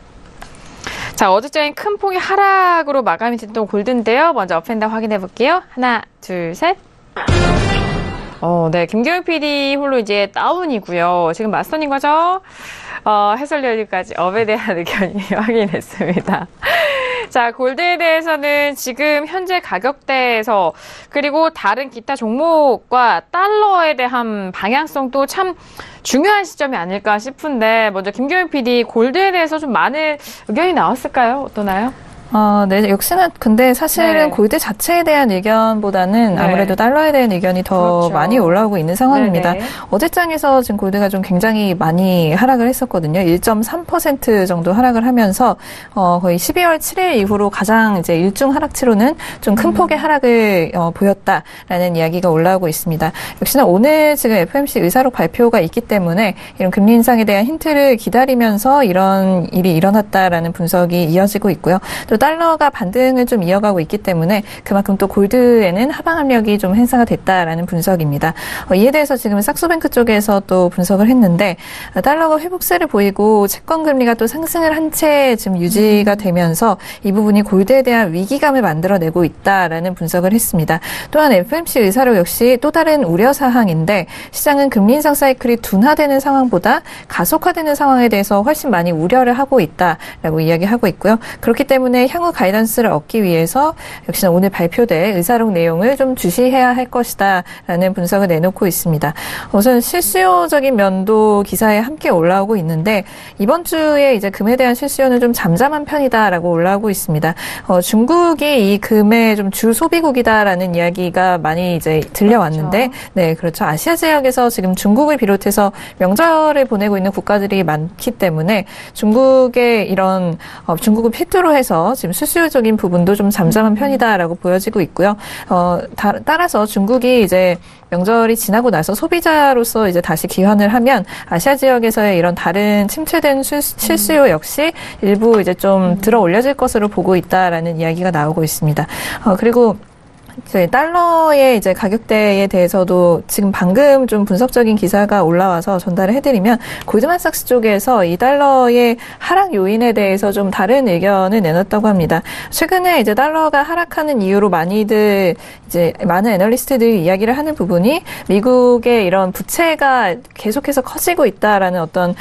자, 어제적인 큰 폭의 하락으로 마감이 됐던 골드인데요. 먼저 업앤다운 확인해 볼게요. 하나, 둘, 셋. 네, 김경일 PD 홀로 이제 다운이고요. 지금 마스터님 과정 해설위원님까지 업에 대한 의견이 확인했습니다. 자, 골드에 대해서는 지금 현재 가격대에서 그리고 다른 기타 종목과 달러에 대한 방향성도 참 중요한 시점이 아닐까 싶은데 먼저 김경일 PD 골드에 대해서 좀 많은 의견이 나왔을까요? 어떠나요? 네, 역시나 근데 사실은 골드 자체에 대한 의견보다는 아무래도 달러에 대한 의견이 더 많이 올라오고 있는 상황입니다. 어제장에서 지금 골드가 좀 굉장히 많이 하락을 했었거든요. 1.3% 정도 하락을 하면서 거의 12월 7일 이후로 가장 이제 일중 하락치로는 좀 큰 폭의 하락을 보였다라는 이야기가 올라오고 있습니다. 역시나 오늘 지금 FOMC 의사록 발표가 있기 때문에 이런 금리 인상에 대한 힌트를 기다리면서 이런 일이 일어났다라는 분석이 이어지고 있고요. 또 달러가 반등을 좀 이어가고 있기 때문에 그만큼 또 골드에는 하방 압력이 좀 행사가 됐다라는 분석입니다. 이에 대해서 지금 삭스뱅크 쪽에서 또 분석을 했는데 달러가 회복세를 보이고 채권 금리가 또 상승을 한 채 지금 유지가 되면서 이 부분이 골드에 대한 위기감을 만들어내고 있다라는 분석을 했습니다. 또한 FOMC 의사록 역시 또 다른 우려 사항인데 시장은 금리 인상 사이클이 둔화되는 상황보다 가속화되는 상황에 대해서 훨씬 많이 우려를 하고 있다라고 이야기하고 있고요. 그렇기 때문에 향후 가이던스를 얻기 위해서 역시나 오늘 발표될 의사록 내용을 좀 주시해야 할 것이다라는 분석을 내놓고 있습니다. 우선 실수요적인 면도 기사에 함께 올라오고 있는데 이번 주에 이제 금에 대한 실수요는 좀 잠잠한 편이다라고 올라오고 있습니다. 중국이 이 금의 좀 주 소비국이다라는 이야기가 많이 이제 들려왔는데, 네, 그렇죠. 아시아 지역에서 지금 중국을 비롯해서 명절을 보내고 있는 국가들이 많기 때문에 중국의 이런 중국을 필두로 해서 지금 수수료적인 부분도 좀 잠잠한 편이다라고 보여지고 있고요. 따라서 중국이 이제 명절이 지나고 나서 소비자로서 이제 다시 기환을 하면 아시아 지역에서의 이런 다른 침체된 실수요 역시 일부 이제 좀 들어 올려질 것으로 보고 있다라는 이야기가 나오고 있습니다. 그리고 달러의 이제 가격대에 대해서도 지금 방금 좀 분석적인 기사가 올라와서 전달을 해드리면 골드만삭스 쪽에서 이 달러의 하락 요인에 대해서 좀 다른 의견을 내놨다고 합니다. 최근에 이제 달러가 하락하는 이유로 많은 애널리스트들이 이야기를 하는 부분이 미국의 이런 부채가 계속해서 커지고 있다라는 어떤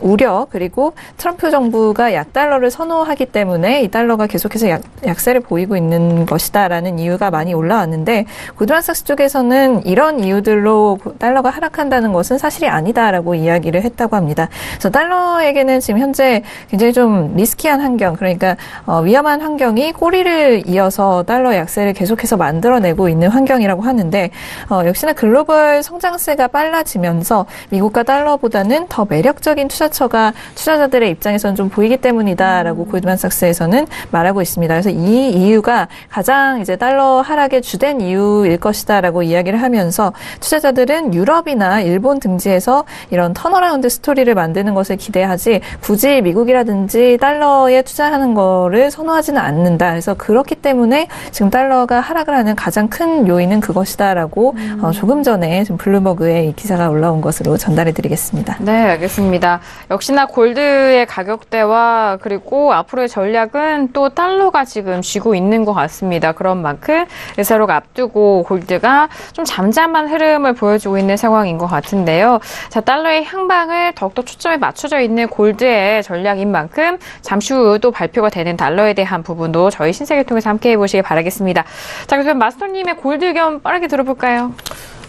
우려 그리고 트럼프 정부가 약달러를 선호하기 때문에 이 달러가 계속해서 약세를 보이고 있는 것이다라는 이유가 많이 올라왔는데 고드만삭스 쪽에서는 이런 이유들로 달러가 하락한다는 것은 사실이 아니다라고 이야기를 했다고 합니다. 그래서 달러에게는 지금 현재 굉장히 좀 리스키한 환경, 그러니까 위험한 환경이 꼬리를 이어서 달러 약세를 계속해서 만들어내고 있는 환경이라고 하는데 역시나 글로벌 성장세가 빨라지면서 미국과 달러보다는 더 매력적인 투자처가 투자자들의 입장에서는 좀 보이기 때문이다라고 골드만삭스에서는 말하고 있습니다. 그래서 이 이유가 가장 이제 달러 하락의 주된 이유일 것이다라고 이야기를 하면서 투자자들은 유럽이나 일본 등지에서 이런 턴어라운드 스토리를 만드는 것을 기대하지 굳이 미국이라든지 달러에 투자하는 거를 선호하지는 않는다. 그래서 그렇기 때문에 지금 달러가 하락을 하는 가장 큰 요인은 그것이다라고 조금 전에 좀 블룸버그에 이 기사가 올라온 것으로 전달해드리겠습니다. 네, 알겠습니다. 역시나 골드의 가격대와 그리고 앞으로의 전략은 또 달러가 지금 쥐고 있는 것 같습니다. 그런 만큼 예사로가 앞두고 골드가 좀 잠잠한 흐름을 보여주고 있는 상황인 것 같은데요. 자, 달러의 향방을 더욱더 초점이 맞춰져 있는 골드의 전략인 만큼 잠시 후 또 발표가 되는 달러에 대한 부분도 저희 신세계를 통해서 함께 해보시기 바라겠습니다. 자, 그러면 마스터님의 골드 의견 빠르게 들어볼까요?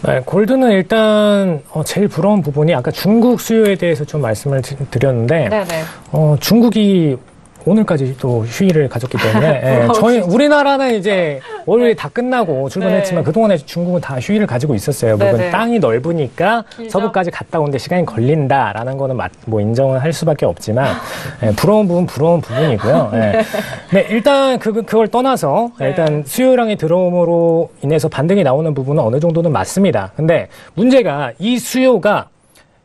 네, 골드는 일단 제일 부러운 부분이 아까 중국 수요에 대해서 좀 말씀을 드렸는데 중국이 오늘까지 또 휴일을 가졌기 때문에 저희 우리나라는 이제 월요일 다 끝나고 출근했지만 그동안에 중국은 다 휴일을 가지고 있었어요. 물론 땅이 넓으니까 서부까지 갔다 오는데 시간이 걸린다라는 거는 뭐 인정을 할 수밖에 없지만 부러운 부분이고요. 네, 일단 그걸 떠나서 일단 수요량이 들어옴으로 인해서 반등이 나오는 부분은 어느 정도는 맞습니다. 근데 문제가 이 수요가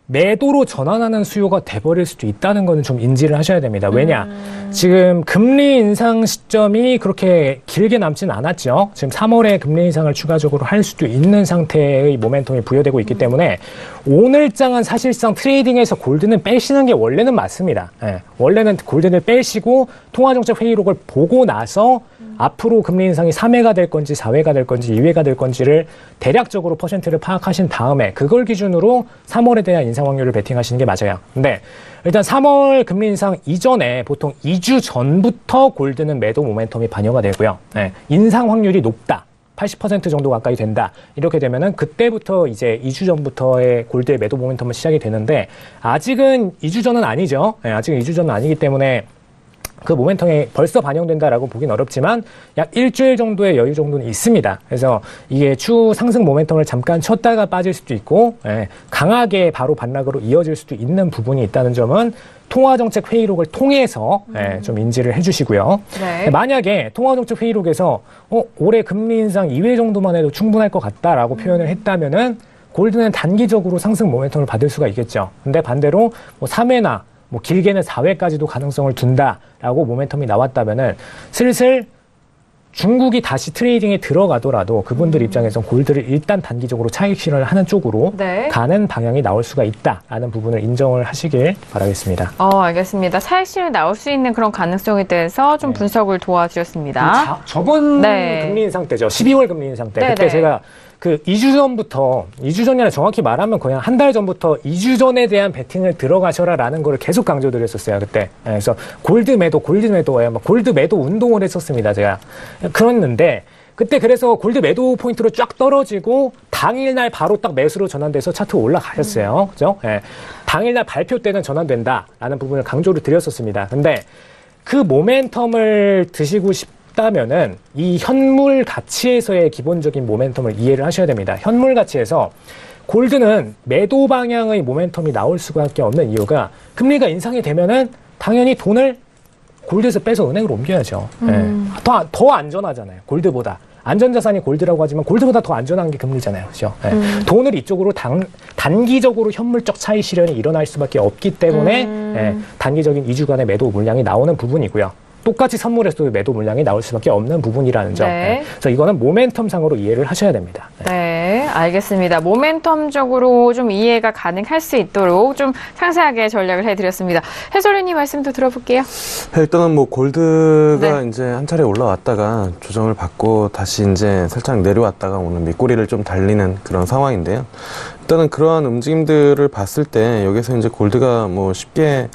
매도로 전환하는 수요가 돼버릴 수도 있다는 거는 좀 인지를 하셔야 됩니다. 왜냐? 지금 금리 인상 시점이 그렇게 길게 남지는 않았죠. 지금 3월에 금리 인상을 추가적으로 할 수도 있는 상태의 모멘텀이 부여되고 있기 때문에 오늘장은 사실상 트레이딩에서 골드는 빼시는 게 원래는 맞습니다. 원래는 골드를 빼시고 통화정책 회의록을 보고 나서 앞으로 금리 인상이 3회가 될 건지 4회가 될 건지 2회가 될 건지를 대략적으로 퍼센트를 파악하신 다음에 그걸 기준으로 3월에 대한 인상 확률을 베팅하시는 게 맞아요. 근데 일단 3월 금리 인상 이전에 보통 2주 전부터 골드는 매도 모멘텀이 반영가 되고요. 인상 확률이 높다. 80% 정도 가까이 된다. 이렇게 되면은 그때부터 이제 2주 전부터의 골드의 매도 모멘텀은 시작이 되는데 아직은 2주 전은 아니죠. 아직은 2주 전은 아니기 때문에 그 모멘텀이 벌써 반영된다라고 보긴 어렵지만 약 일주일 정도의 여유 정도는 있습니다. 그래서 이게 추후 상승 모멘텀을 잠깐 쳤다가 빠질 수도 있고 강하게 바로 반락으로 이어질 수도 있는 부분이 있다는 점은 통화정책 회의록을 통해서 좀 인지를 해주시고요. 만약에 통화정책 회의록에서 올해 금리 인상 2회 정도만 해도 충분할 것 같다라고 표현을 했다면은 골드는 단기적으로 상승 모멘텀을 받을 수가 있겠죠. 근데 반대로 뭐 3회나 뭐 길게는 4회까지도 가능성을 둔다라고 모멘텀이 나왔다면은 슬슬 중국이 다시 트레이딩에 들어가더라도 그분들 입장에선 골드를 일단 단기적으로 차익 실현을 하는 쪽으로 가는 방향이 나올 수가 있다라는 부분을 인정을 하시길 바라겠습니다. 알겠습니다. 차익 실현이 나올 수 있는 그런 가능성에 대해서 좀 분석을 도와주셨습니다. 저번 금리 인상 때죠. 12월 금리 인상 때. 그때 제가 그 2주 전이 아니라 정확히 말하면 그냥 한 달 전부터 2주 전에 대한 베팅을 들어가셔라라는 거를 계속 강조드렸었어요, 그때. 그래서 골드 매도, 골드 매도 운동을 했었습니다, 제가. 그랬는데, 그때 그래서 골드 매도 포인트로 쫙 떨어지고, 당일날 바로 딱 매수로 전환돼서 차트 올라가셨어요. 그죠? 당일날 발표 때는 전환된다라는 부분을 강조를 드렸었습니다. 근데 그 모멘텀을 드시고 싶다면은 이 현물 가치에서의 기본적인 모멘텀을 이해를 하셔야 됩니다. 현물 가치에서 골드는 매도 방향의 모멘텀이 나올 수밖에 없는 이유가 금리가 인상이 되면은 당연히 돈을 골드에서 빼서 은행으로 옮겨야죠. 더 안전하잖아요. 골드보다. 안전자산이 골드라고 하지만 골드보다 더 안전한 게 금리잖아요. 그렇죠? 돈을 이쪽으로 단기적으로 현물적 차익 실현이 일어날 수밖에 없기 때문에 단기적인 2주간의 매도 물량이 나오는 부분이고요. 똑같이 선물했어도 매도 물량이 나올 수밖에 없는 부분이라는 점. 네. 그래서 이거는 모멘텀상으로 이해를 하셔야 됩니다. 네, 알겠습니다. 모멘텀적으로 좀 이해가 가능할 수 있도록 좀 상세하게 전략을 해드렸습니다. 해설위원님 말씀도 들어볼게요. 일단은 뭐 골드가 네. 이제 한 차례 올라왔다가 조정을 받고 다시 이제 살짝 내려왔다가 오늘 밑꼬리를 좀 달리는 그런 상황인데요. 일단은 그러한 움직임들을 봤을 때 여기서 이제 골드가 뭐 쉽게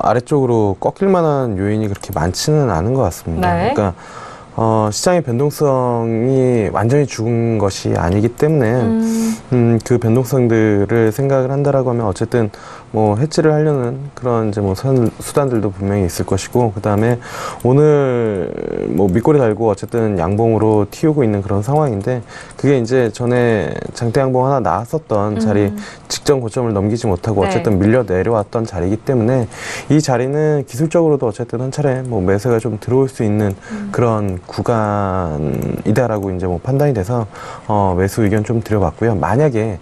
아래쪽으로 꺾일 만한 요인이 그렇게 많지는 않은 것 같습니다. 네. 그러니까 시장의 변동성이 완전히 죽은 것이 아니기 때문에 그 변동성들을 생각을 한다라고 하면 어쨌든 뭐 해지를 하려는 그런 이제 뭐 수단들도 분명히 있을 것이고, 그 다음에 오늘 뭐 밑꼬리 달고 어쨌든 양봉으로 튀우고 있는 그런 상황인데, 그게 이제 전에 장대 양봉 하나 나왔었던 자리 직전 고점을 넘기지 못하고 네. 어쨌든 밀려 내려왔던 자리이기 때문에 이 자리는 기술적으로도 어쨌든 한 차례 뭐 매수가 좀 들어올 수 있는 그런 구간이다라고 이제 뭐 판단이 돼서 매수 의견 좀 드려봤고요. 만약에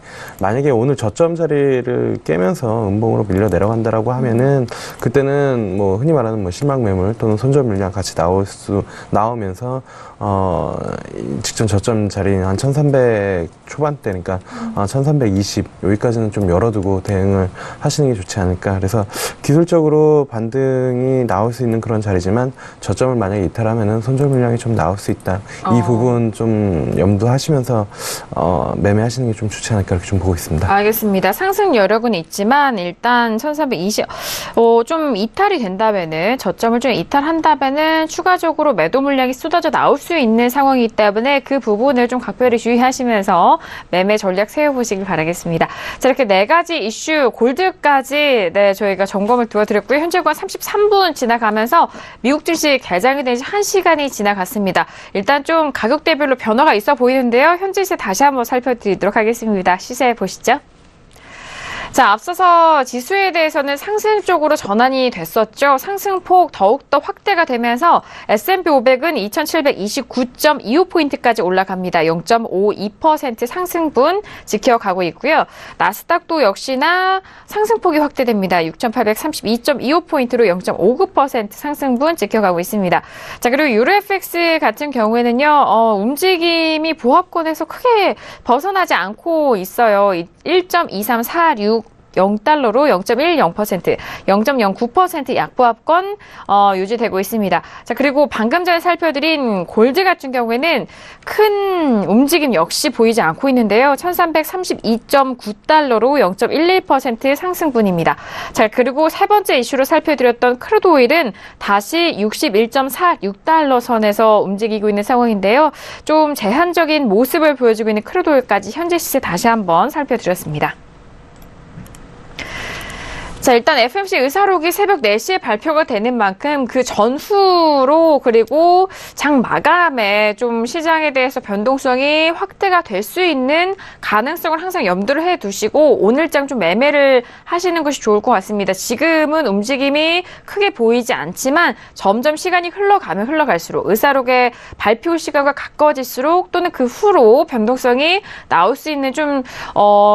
오늘 저점 자리를 깨면서 음봉으로 밀려 내려간다라고 하면은 그때는 뭐 흔히 말하는 뭐 실망 매물 또는 손절 물량 같이 나오면서 직전 저점 자리인 한 1300 초반대니까 1320 여기까지는 좀 열어두고 대응을 하시는 게 좋지 않을까. 그래서 기술적으로 반등이 나올 수 있는 그런 자리지만 저점을 만약에 이탈하면은 손절 물량이 좀 나올 수 있다. 이 부분 좀 염두하시면서 매매하시는 게 좀 좋지 않을까 이렇게 좀 보고 있습니다. 알겠습니다. 상승 여력은 있지만 일단 1320 좀 이탈이 된다면은 저점을 좀 이탈한다면은 추가적으로 매도 물량이 쏟아져 나올 수 있는 상황이기 때문에 그 부분을 좀 각별히 주의하시면서 매매 전략 세워보시길 바라겠습니다. 자, 이렇게 네 가지 이슈 골드까지 저희가 점검을 도와드렸고요. 현재 시간 33분 지나가면서 미국 주식 개장이 된 지 1시간이 지나갔습니다. 일단 좀 가격대별로 변화가 있어 보이는데요. 현재 시세 다시 한번 살펴드리도록 하겠습니다. 시세 보시죠. 자, 앞서서 지수에 대해서는 상승 쪽으로 전환이 됐었죠. 상승폭 더욱더 확대가 되면서 S&P 500은 2729.25포인트까지 올라갑니다. 0.52% 상승분 지켜가고 있고요. 나스닥도 역시나 상승폭이 확대됩니다. 6832.25포인트로 0.59% 상승분 지켜가고 있습니다. 자, 그리고 유로FX 같은 경우에는요, 움직임이 보합권에서 크게 벗어나지 않고 있어요. 1.2346 0달러로 0.10%, 0.09% 약보합권 유지되고 있습니다. 자, 그리고 방금 전에 살펴드린 골드 같은 경우에는 큰 움직임 역시 보이지 않고 있는데요. 1332.9달러로 0.11% 상승분입니다. 자, 그리고 세 번째 이슈로 살펴드렸던 크루드 오일은 다시 61.46달러 선에서 움직이고 있는 상황인데요. 좀 제한적인 모습을 보여주고 있는 크루드 오일까지 현재 시세 다시 한번 살펴드렸습니다. 자, 일단 FMC 의사록이 새벽 4시에 발표가 되는 만큼 그 전후로 그리고 장 마감에 좀 시장에 대해서 변동성이 확대가 될 수 있는 가능성을 항상 염두를 해 두시고 오늘장 좀 매매를 하시는 것이 좋을 것 같습니다. 지금은 움직임이 크게 보이지 않지만 점점 시간이 흘러가면 흘러갈수록 의사록의 발표 시간과 가까워질수록 또는 그 후로 변동성이 나올 수 있는 좀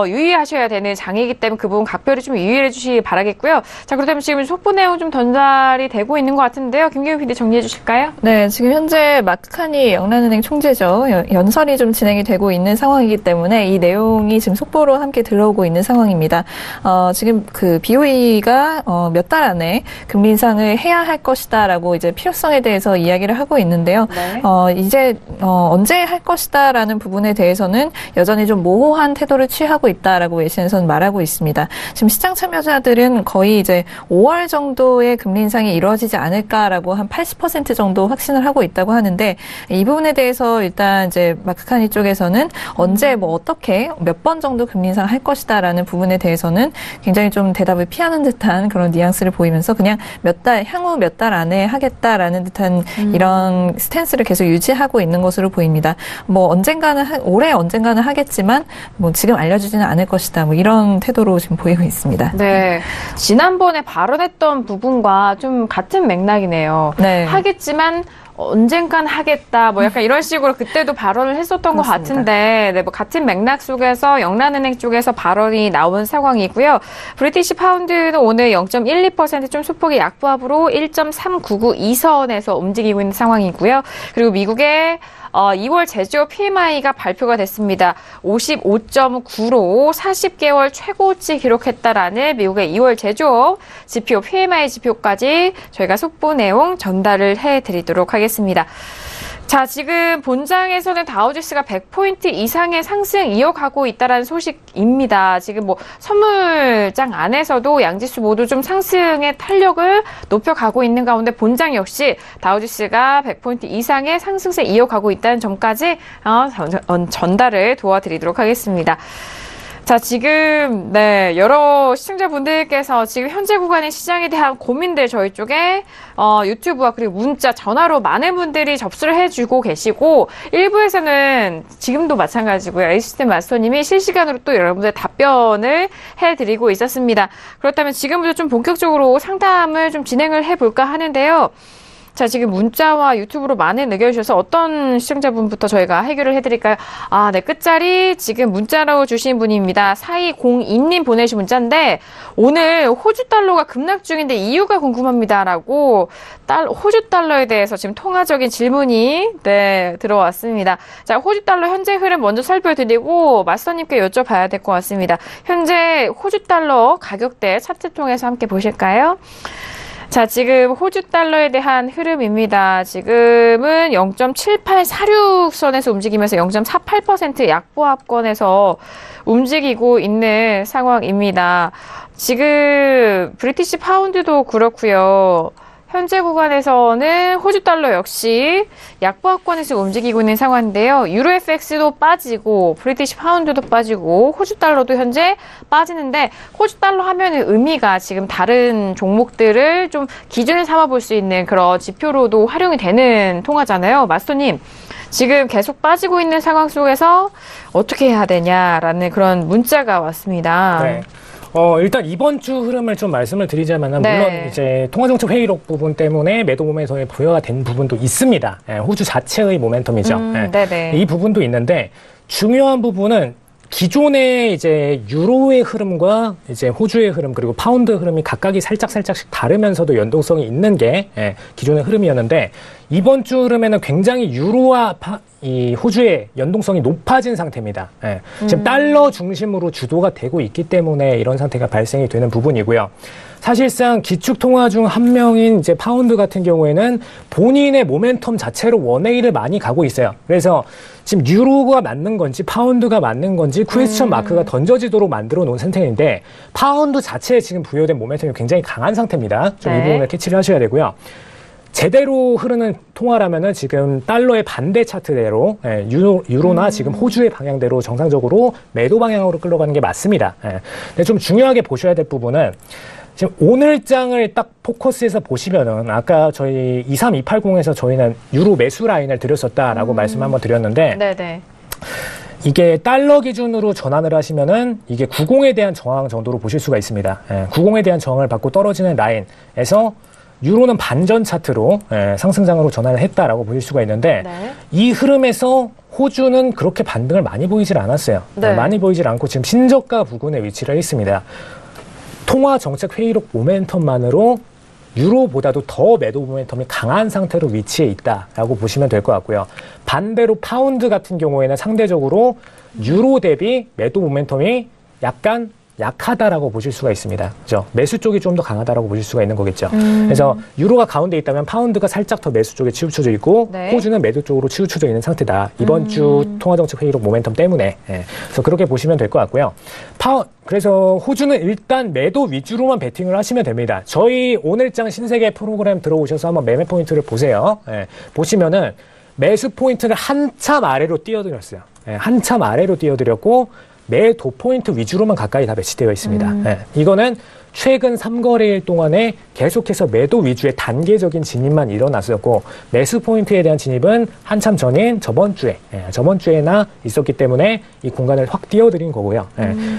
유의하셔야 되는 장이기 때문에 그 부분 각별히 좀 유의해 주시기 바랍니다. 겠고요. 자, 그렇다면 지금 속보 내용 좀 전달이 되고 있는 것 같은데요. 김경희 PD 정리해 주실까요? 네, 지금 현재 마크 카니 영란은행 총재죠. 연설이 좀 진행이 되고 있는 상황이기 때문에 이 내용이 지금 속보로 함께 들어오고 있는 상황입니다. 지금 그 BOE가 몇 달 안에 금리 인상을 해야 할 것이다라고 이제 필요성에 대해서 이야기를 하고 있는데요. 네. 이제 언제 할 것이다라는 부분에 대해서는 여전히 좀 모호한 태도를 취하고 있다라고 외신에서는 말하고 있습니다. 지금 시장 참여자들은 거의 이제 5월 정도의 금리 인상이 이루어지지 않을까라고 한 80% 정도 확신을 하고 있다고 하는데 이 부분에 대해서 일단 이제 마크 카니 쪽에서는 언제 뭐 어떻게 몇 번 정도 금리 인상 할 것이다라는 부분에 대해서는 굉장히 좀 대답을 피하는 듯한 그런 뉘앙스를 보이면서 그냥 향후 몇 달 안에 하겠다라는 듯한 이런 스탠스를 계속 유지하고 있는 것으로 보입니다. 뭐 올해 언젠가는 하겠지만 뭐 지금 알려주지는 않을 것이다. 뭐 이런 태도로 지금 보이고 있습니다. 네. 지난번에 발언했던 부분과 좀 같은 맥락이네요. 네. 하겠지만 언젠간 하겠다, 뭐 약간 이런 식으로 그때도 발언을 했었던 것 같은데, 네, 뭐 같은 맥락 속에서 영란은행 쪽에서 발언이 나온 상황이고요. 브리티시 파운드는 오늘 0.12% 좀 소폭의 약보합으로 1.399선에서 움직이고 있는 상황이고요. 그리고 미국의 2월 제조업 PMI가 발표가 됐습니다. 55.9로 40개월 최고치 기록했다라는 미국의 2월 제조업 지표, PMI 지표까지 저희가 속보 내용 전달을 해드리도록 하겠습니다. 자, 지금 본장에서는 다우지수가 100포인트 이상의 상승 이어가고 있다는 소식입니다. 지금 뭐 선물장 안에서도 양지수 모두 좀 상승의 탄력을 높여가고 있는 가운데 본장 역시 다우지수가 100포인트 이상의 상승세 이어가고 있다는 점까지 전달을 도와드리도록 하겠습니다. 자, 지금, 네, 여러 시청자분들께서 지금 현재 구간의 시장에 대한 고민들 저희 쪽에, 유튜브와 그리고 문자, 전화로 많은 분들이 접수를 해주고 계시고, 일부에서는 지금도 마찬가지고요. 에이시스템 마스터님이 실시간으로 또 여러분들 답변을 해드리고 있었습니다. 그렇다면 지금부터 좀 본격적으로 상담을 좀 진행을 해볼까 하는데요. 자, 지금 문자와 유튜브로 많은 의견을 주셔서 어떤 시청자분부터 저희가 해결을 해드릴까요? 아, 네, 끝자리 지금 문자로 주신 분입니다. 4202님 보내주신 문자인데, 오늘 호주 달러가 급락 중인데 이유가 궁금합니다라고 호주 달러에 대해서 지금 통화적인 질문이 네, 들어왔습니다. 자, 호주 달러 현재 흐름 먼저 살펴드리고 마스터님께 여쭤봐야 될 것 같습니다. 현재 호주 달러 가격대 차트 통해서 함께 보실까요? 자, 지금 호주 달러에 대한 흐름입니다. 지금은 0.7846선에서 움직이면서 0.48% 약보합권에서 움직이고 있는 상황입니다. 지금 브리티시 파운드도 그렇고요. 현재 구간에서는 호주 달러 역시 약보합권에서 움직이고 있는 상황인데요. 유로 FX도 빠지고 브리티시 파운드도 빠지고 호주 달러도 현재 빠지는데 호주 달러 하면은 의미가 지금 다른 종목들을 좀 기준을 삼아 볼 수 있는 그런 지표로도 활용이 되는 통화잖아요. 마스터님, 지금 계속 빠지고 있는 상황 속에서 어떻게 해야 되냐라는 그런 문자가 왔습니다. 네. 일단 이번 주 흐름을 좀 말씀을 드리자면, 네. 물론 이제 통화정책 회의록 부분 때문에 매도 모멘텀이 부여가 된 부분도 있습니다. 호주 자체의 모멘텀이죠. 네네. 이 부분도 있는데, 중요한 부분은 기존의 이제 유로의 흐름과 이제 호주의 흐름 그리고 파운드 흐름이 각각이 살짝씩 다르면서도 연동성이 있는 게 기존의 흐름이었는데, 이번 주 흐름에는 굉장히 유로와 이 호주의 연동성이 높아진 상태입니다. 지금 달러 중심으로 주도가 되고 있기 때문에 이런 상태가 발생이 되는 부분이고요. 사실상 기축 통화 중 한 명인 이제 파운드 같은 경우에는 본인의 모멘텀 자체로 원웨이를 많이 가고 있어요. 그래서 지금 유로가 맞는 건지 파운드가 맞는 건지 퀘스천 마크가 던져지도록 만들어 놓은 상태인데, 파운드 자체에 지금 부여된 모멘텀이 굉장히 강한 상태입니다. 좀 이 부분을 캐치를 하셔야 되고요. 제대로 흐르는 통화라면은 지금 달러의 반대 차트대로 유로나 지금 호주의 방향대로 정상적으로 매도 방향으로 끌어가는 게 맞습니다. 근데 좀 중요하게 보셔야 될 부분은, 지금 오늘장을 딱 포커스해서 보시면은, 아까 저희 23280에서 저희는 유로 매수 라인을 드렸었다라고 말씀 한번 드렸는데, 네네. 이게 달러 기준으로 전환을 하시면은 이게 90에 대한 저항 정도로 보실 수가 있습니다. 90에 대한 저항을 받고 떨어지는 라인에서 유로는 반전 차트로 상승장으로 전환을 했다라고 보실 수가 있는데, 네. 이 흐름에서 호주는 그렇게 반등을 많이 보이질 않았어요. 네. 많이 보이질 않고 지금 신저가 부근에 위치를 했습니다. 통화 정책 회의록 모멘텀만으로 유로보다도 더 매도 모멘텀이 강한 상태로 위치해 있다라고 보시면 될 것 같고요. 반대로 파운드 같은 경우에는 상대적으로 유로 대비 매도 모멘텀이 약간 약하다라고 보실 수가 있습니다. 그죠? 매수 쪽이 좀 더 강하다라고 보실 수가 있는 거겠죠. 그래서 유로가 가운데 있다면 파운드가 살짝 더 매수 쪽에 치우쳐져 있고, 네. 호주는 매도 쪽으로 치우쳐져 있는 상태다. 이번 주 통화정책 회의록 모멘텀 때문에. 그래서 그렇게 보시면 될 것 같고요. 그래서 호주는 일단 매도 위주로만 베팅을 하시면 됩니다. 저희 오늘장 신세계 프로그램 들어오셔서 한번 매매 포인트를 보세요. 보시면은 매수 포인트를 한참 아래로 띄워드렸어요. 한참 아래로 띄워드렸고, 매도 포인트 위주로만 가까이 다 배치되어 있습니다. 이거는 최근 3거래일 동안에 계속해서 매도 위주의 단계적인 진입만 일어났었고, 매수 포인트에 대한 진입은 한참 전인 저번 주에나 있었기 때문에 이 공간을 확 띄워드린 거고요.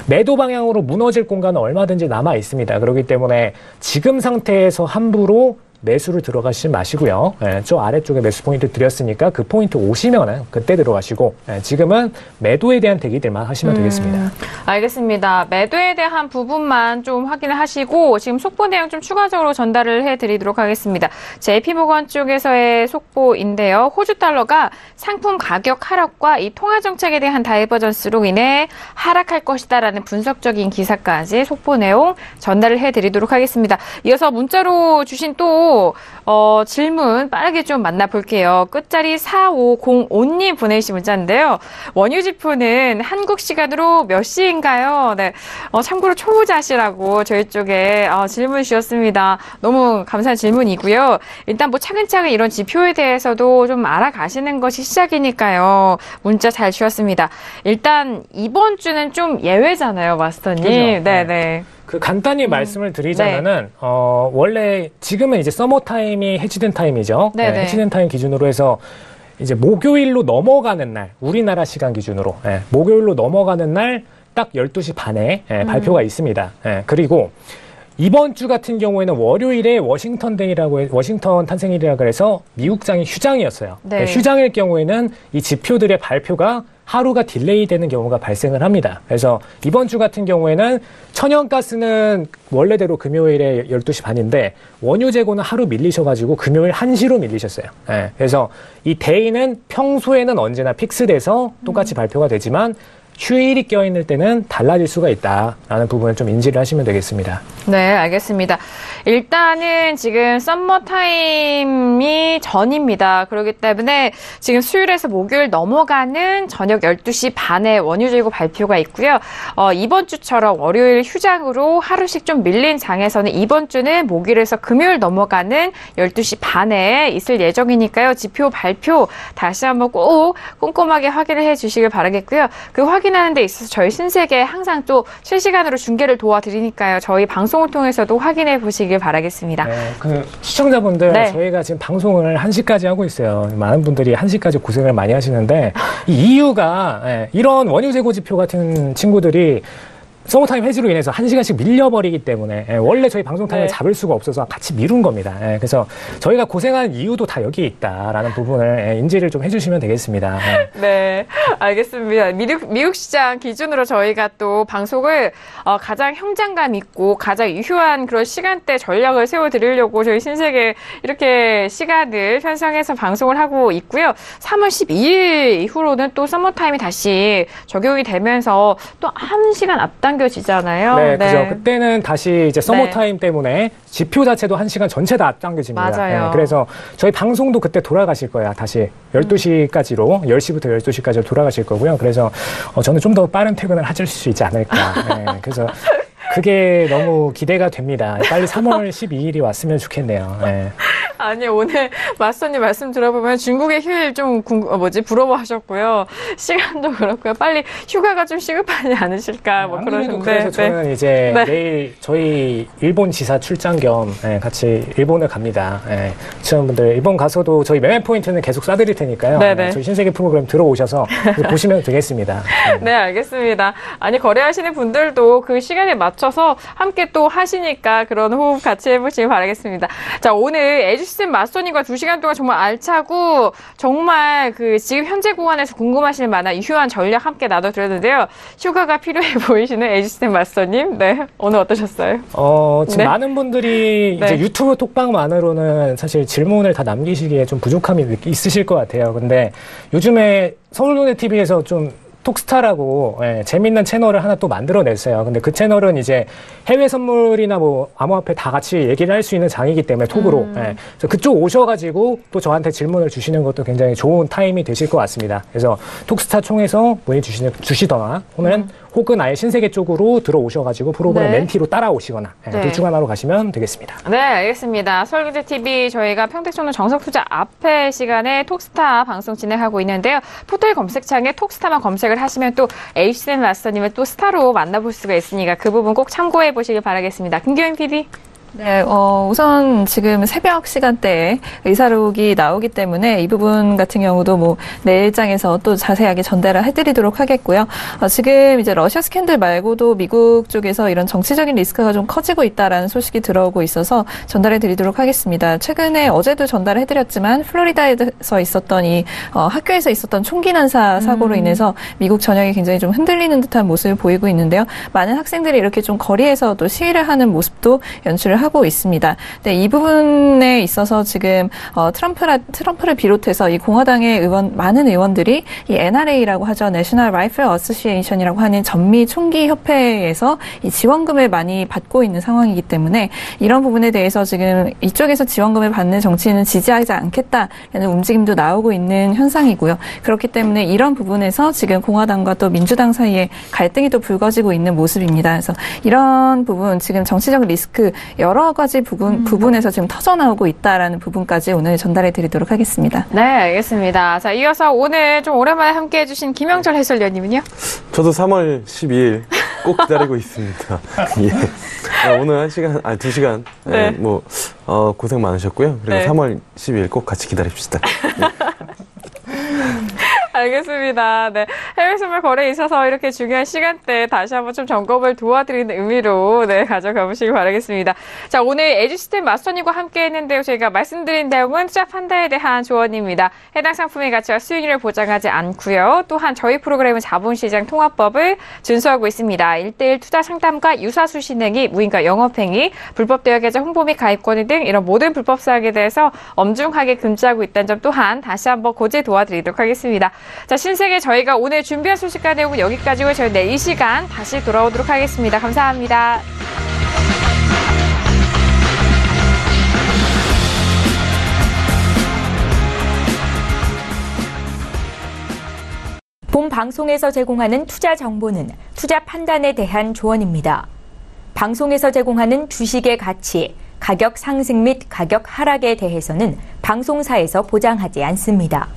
매도 방향으로 무너질 공간은 얼마든지 남아 있습니다. 그렇기 때문에 지금 상태에서 함부로 매수를 들어가시지 마시고요. 저 아래쪽에 매수 포인트 드렸으니까 그 포인트 오시면은 그때 들어가시고 지금은 매도에 대한 대기들만 하시면 되겠습니다. 알겠습니다. 매도에 대한 부분만 좀 확인을 하시고 지금 속보 내용 좀 추가적으로 전달을 해드리도록 하겠습니다. JP모건 쪽에서의 속보인데요. 호주 달러가 상품 가격 하락과 이 통화 정책에 대한 다이버전스로 인해 하락할 것이다라는 분석적인 기사까지 속보 내용 전달을 해드리도록 하겠습니다. 이어서 문자로 주신 또 질문 빠르게 좀 만나볼게요. 끝자리 4505님 보내주신 문자인데요. 원유지표는 한국 시간으로 몇 시인가요? 네, 참고로 초보자시라고 저희 쪽에 질문 주셨습니다. 너무 감사한 질문이고요. 일단 뭐 차근차근 이런 지표에 대해서도 좀 알아가시는 것이 시작이니까요. 문자 잘 주셨습니다. 일단 이번 주는 좀 예외잖아요, 마스터님. 그렇죠. 네네. 그 간단히 말씀을 드리자면은 원래 지금은 이제 서머 타임이 해지된 타임이죠. 네네. 해지된 타임 기준으로 해서 이제 목요일로 넘어가는 날, 우리나라 시간 기준으로 목요일로 넘어가는 날 딱 12시 반에 발표가 있습니다. 그리고 이번 주 같은 경우에는 월요일에 워싱턴 탄생일이라고 해서 미국장이 휴장이었어요. 네. 휴장일 경우에는 이 지표들의 발표가 하루가 딜레이 되는 경우가 발생을 합니다. 그래서 이번 주 같은 경우에는 천연가스는 원래대로 금요일에 12시 반인데 원유 재고는 하루 밀리셔가지고 금요일 1시로 밀리셨어요. 그래서 이 데이는 평소에는 언제나 픽스돼서 똑같이 발표가 되지만 휴일이 껴있을 때는 달라질 수가 있다라는 부분을 좀 인지를 하시면 되겠습니다. 네, 알겠습니다. 일단은 지금 썸머타임이 전입니다. 그렇기 때문에 지금 수요일에서 목요일 넘어가는 저녁 12시 반에 원유재고 발표가 있고요. 이번 주처럼 월요일 휴장으로 하루씩 좀 밀린 장에서는 이번 주는 목요일에서 금요일 넘어가는 12시 반에 있을 예정이니까요. 지표 발표 다시 한번 꼭 꼼꼼하게 확인을 해 주시길 바라겠고요. 그 확인하는 데 있어서 저희 신세계 항상 또 실시간으로 중계를 도와드리니까요. 저희 방송을 통해서도 확인해 보시길 바라겠습니다. 네, 그 시청자분들 저희가 지금 방송을 1시까지 하고 있어요. 많은 분들이 1시까지 고생을 많이 하시는데 이 이유가 이런 원유 재고 지표 같은 친구들이 서머타임 해지로 인해서 1시간씩 밀려버리기 때문에 원래 저희 방송 타임을 잡을 수가 없어서 같이 미룬 겁니다. 그래서 저희가 고생하는 이유도 다 여기에 있다라는 부분을 인지를 좀 해주시면 되겠습니다. 네, 알겠습니다. 미국 시장 기준으로 저희가 또 방송을 가장 현장감 있고 가장 유효한 그런 시간대 전략을 세워드리려고 저희 신세계 이렇게 시간을 편성해서 방송을 하고 있고요. 3월 12일 이후로는 또 서머타임이 다시 적용이 되면서 또 1시간 앞당겨지잖아요. 네, 그죠. 그때는 다시 이제 서머타임 때문에 지표 자체도 1시간 전체 다 앞당겨집니다. 맞아요. 그래서 저희 방송도 그때 돌아가실 거예요. 다시 12시까지로 10시부터 12시까지로 돌아가실 거고요. 그래서 저는 좀 더 빠른 퇴근을 하실 수 있지 않을까. 그래서 그게 너무 기대가 됩니다. 빨리 3월 12일이 왔으면 좋겠네요. 아니, 오늘 마스터님 말씀 들어보면 중국의 휴일 좀 부러워하셨고요. 시간도 그렇고요. 빨리 휴가가 좀 시급하지 않으실까 뭐 그러는데. 그래서 저는 이제 내일 저희 일본 지사 출장 겸 같이 일본을 갑니다. 시청자분들 일본 가서도 저희 매매 포인트는 계속 쏴드릴 테니까요. 저희 신세계 프로그램 들어오셔서 보시면 되겠습니다. 네, 알겠습니다. 아니, 거래하시는 분들도 그 시간에 맞춰서 함께 또 하시니까 그런 호흡 같이 해보시길 바라겠습니다. 자, 오늘 에듀시스템 마스터님과 2시간 동안 정말 알차고 정말 그 지금 현재 구간에서 궁금하실 만한 유효한 전략 함께 나눠드렸는데요. 휴가가 필요해 보이시는 에듀시스템 마스터님, 오늘 어떠셨어요? 지금 많은 분들이 이제 유튜브 톡방만으로는 사실 질문을 다 남기시기에 좀 부족함이 있으실 것 같아요. 근데 요즘에 서울경제TV에서 좀 톡스타라고 재밌는 채널을 하나 또 만들어냈어요. 근데 그 채널은 이제 해외 선물이나 뭐 암호화폐 다 같이 얘기를 할 수 있는 장이기 때문에 톡으로 그래서 그쪽 오셔가지고 또 저한테 질문을 주시는 것도 굉장히 좋은 타임이 되실 것 같습니다. 그래서 톡스타 총에서 문의 주시거나 혹은 아예 신세계 쪽으로 들어오셔가지고 프로그램 멘티로 따라오시거나 둘 중 하나로 가시면 되겠습니다. 네, 알겠습니다. 서울경제TV 저희가 평택초는 정석투자 앞에 시간에 톡스타 방송 진행하고 있는데요. 포털 검색창에 톡스타만 검색을 하시면 또 에듀시스템 마스터님을 또 스타로 만나볼 수가 있으니까 그 부분 꼭 참고해 보시길 바라겠습니다. 김규현 PD. 네, 우선 지금 새벽 시간대에 의사록이 나오기 때문에 이 부분 같은 경우도 뭐 내일장에서 또 자세하게 전달을 해드리도록 하겠고요. 지금 이제 러시아 스캔들 말고도 미국 쪽에서 이런 정치적인 리스크가 좀 커지고 있다라는 소식이 들어오고 있어서 전달해드리도록 하겠습니다. 최근에 어제도 전달해드렸지만 플로리다에서 있었던 이 학교에서 있었던 총기 난사 사고로 인해서 미국 전역이 굉장히 좀 흔들리는 듯한 모습을 보이고 있는데요. 많은 학생들이 이렇게 좀 거리에서 또 시위를 하는 모습도 연출을 하고 있습니다. 네, 이 부분에 있어서 지금 트럼프를 비롯해서 이 공화당의 많은 의원들이 이 NRA라고 하죠. National Rifle Association이라고 하는 전미 총기 협회에서 이 지원금을 많이 받고 있는 상황이기 때문에 이런 부분에 대해서 지금 이쪽에서 지원금을 받는 정치인은 지지하지 않겠다라는 움직임도 나오고 있는 현상이고요. 그렇기 때문에 이런 부분에서 지금 공화당과 또 민주당 사이에 갈등이 또 불거지고 있는 모습입니다. 그래서 이런 부분 지금 정치적 리스크 여러 가지 부분에서 지금 터져나오고 있다라는 부분까지 오늘 전달해 드리도록 하겠습니다. 네, 알겠습니다. 자, 이어서 오늘 좀 오랜만에 함께 해주신 김영철 해설위원님은요? 저도 3월 12일 꼭 기다리고 있습니다. 예. 오늘 2시간 네. 고생 많으셨고요. 그리고 네. 3월 12일 꼭 같이 기다립시다. 알겠습니다. 네. 해외 선물 거래에 있어서 이렇게 중요한 시간대에 다시 한번 좀 점검을 도와드리는 의미로 가져가 보시기 바라겠습니다. 자, 오늘 에듀시스템 마스터님과 함께 했는데요. 저희가 말씀드린 내용은 투자 판단에 대한 조언입니다. 해당 상품의 가치와 수익률을 보장하지 않고요. 또한 저희 프로그램은 자본시장 통합법을 준수하고 있습니다. 1:1 투자 상담과 유사수 신행위, 무인과 영업행위, 불법 대여 계좌 홍보 및 가입권위 등 이런 모든 불법 사항에 대해서 엄중하게 금지하고 있다는 점 또한 다시 한번 고지 도와드리도록 하겠습니다. 자, 신세계 저희가 오늘 준비한 소식과 내용은 여기까지고 저희 내일 이 시간 다시 돌아오도록 하겠습니다. 감사합니다. 본 방송에서 제공하는 투자 정보는 투자 판단에 대한 조언입니다. 방송에서 제공하는 주식의 가치, 가격 상승 및 가격 하락에 대해서는 방송사에서 보장하지 않습니다.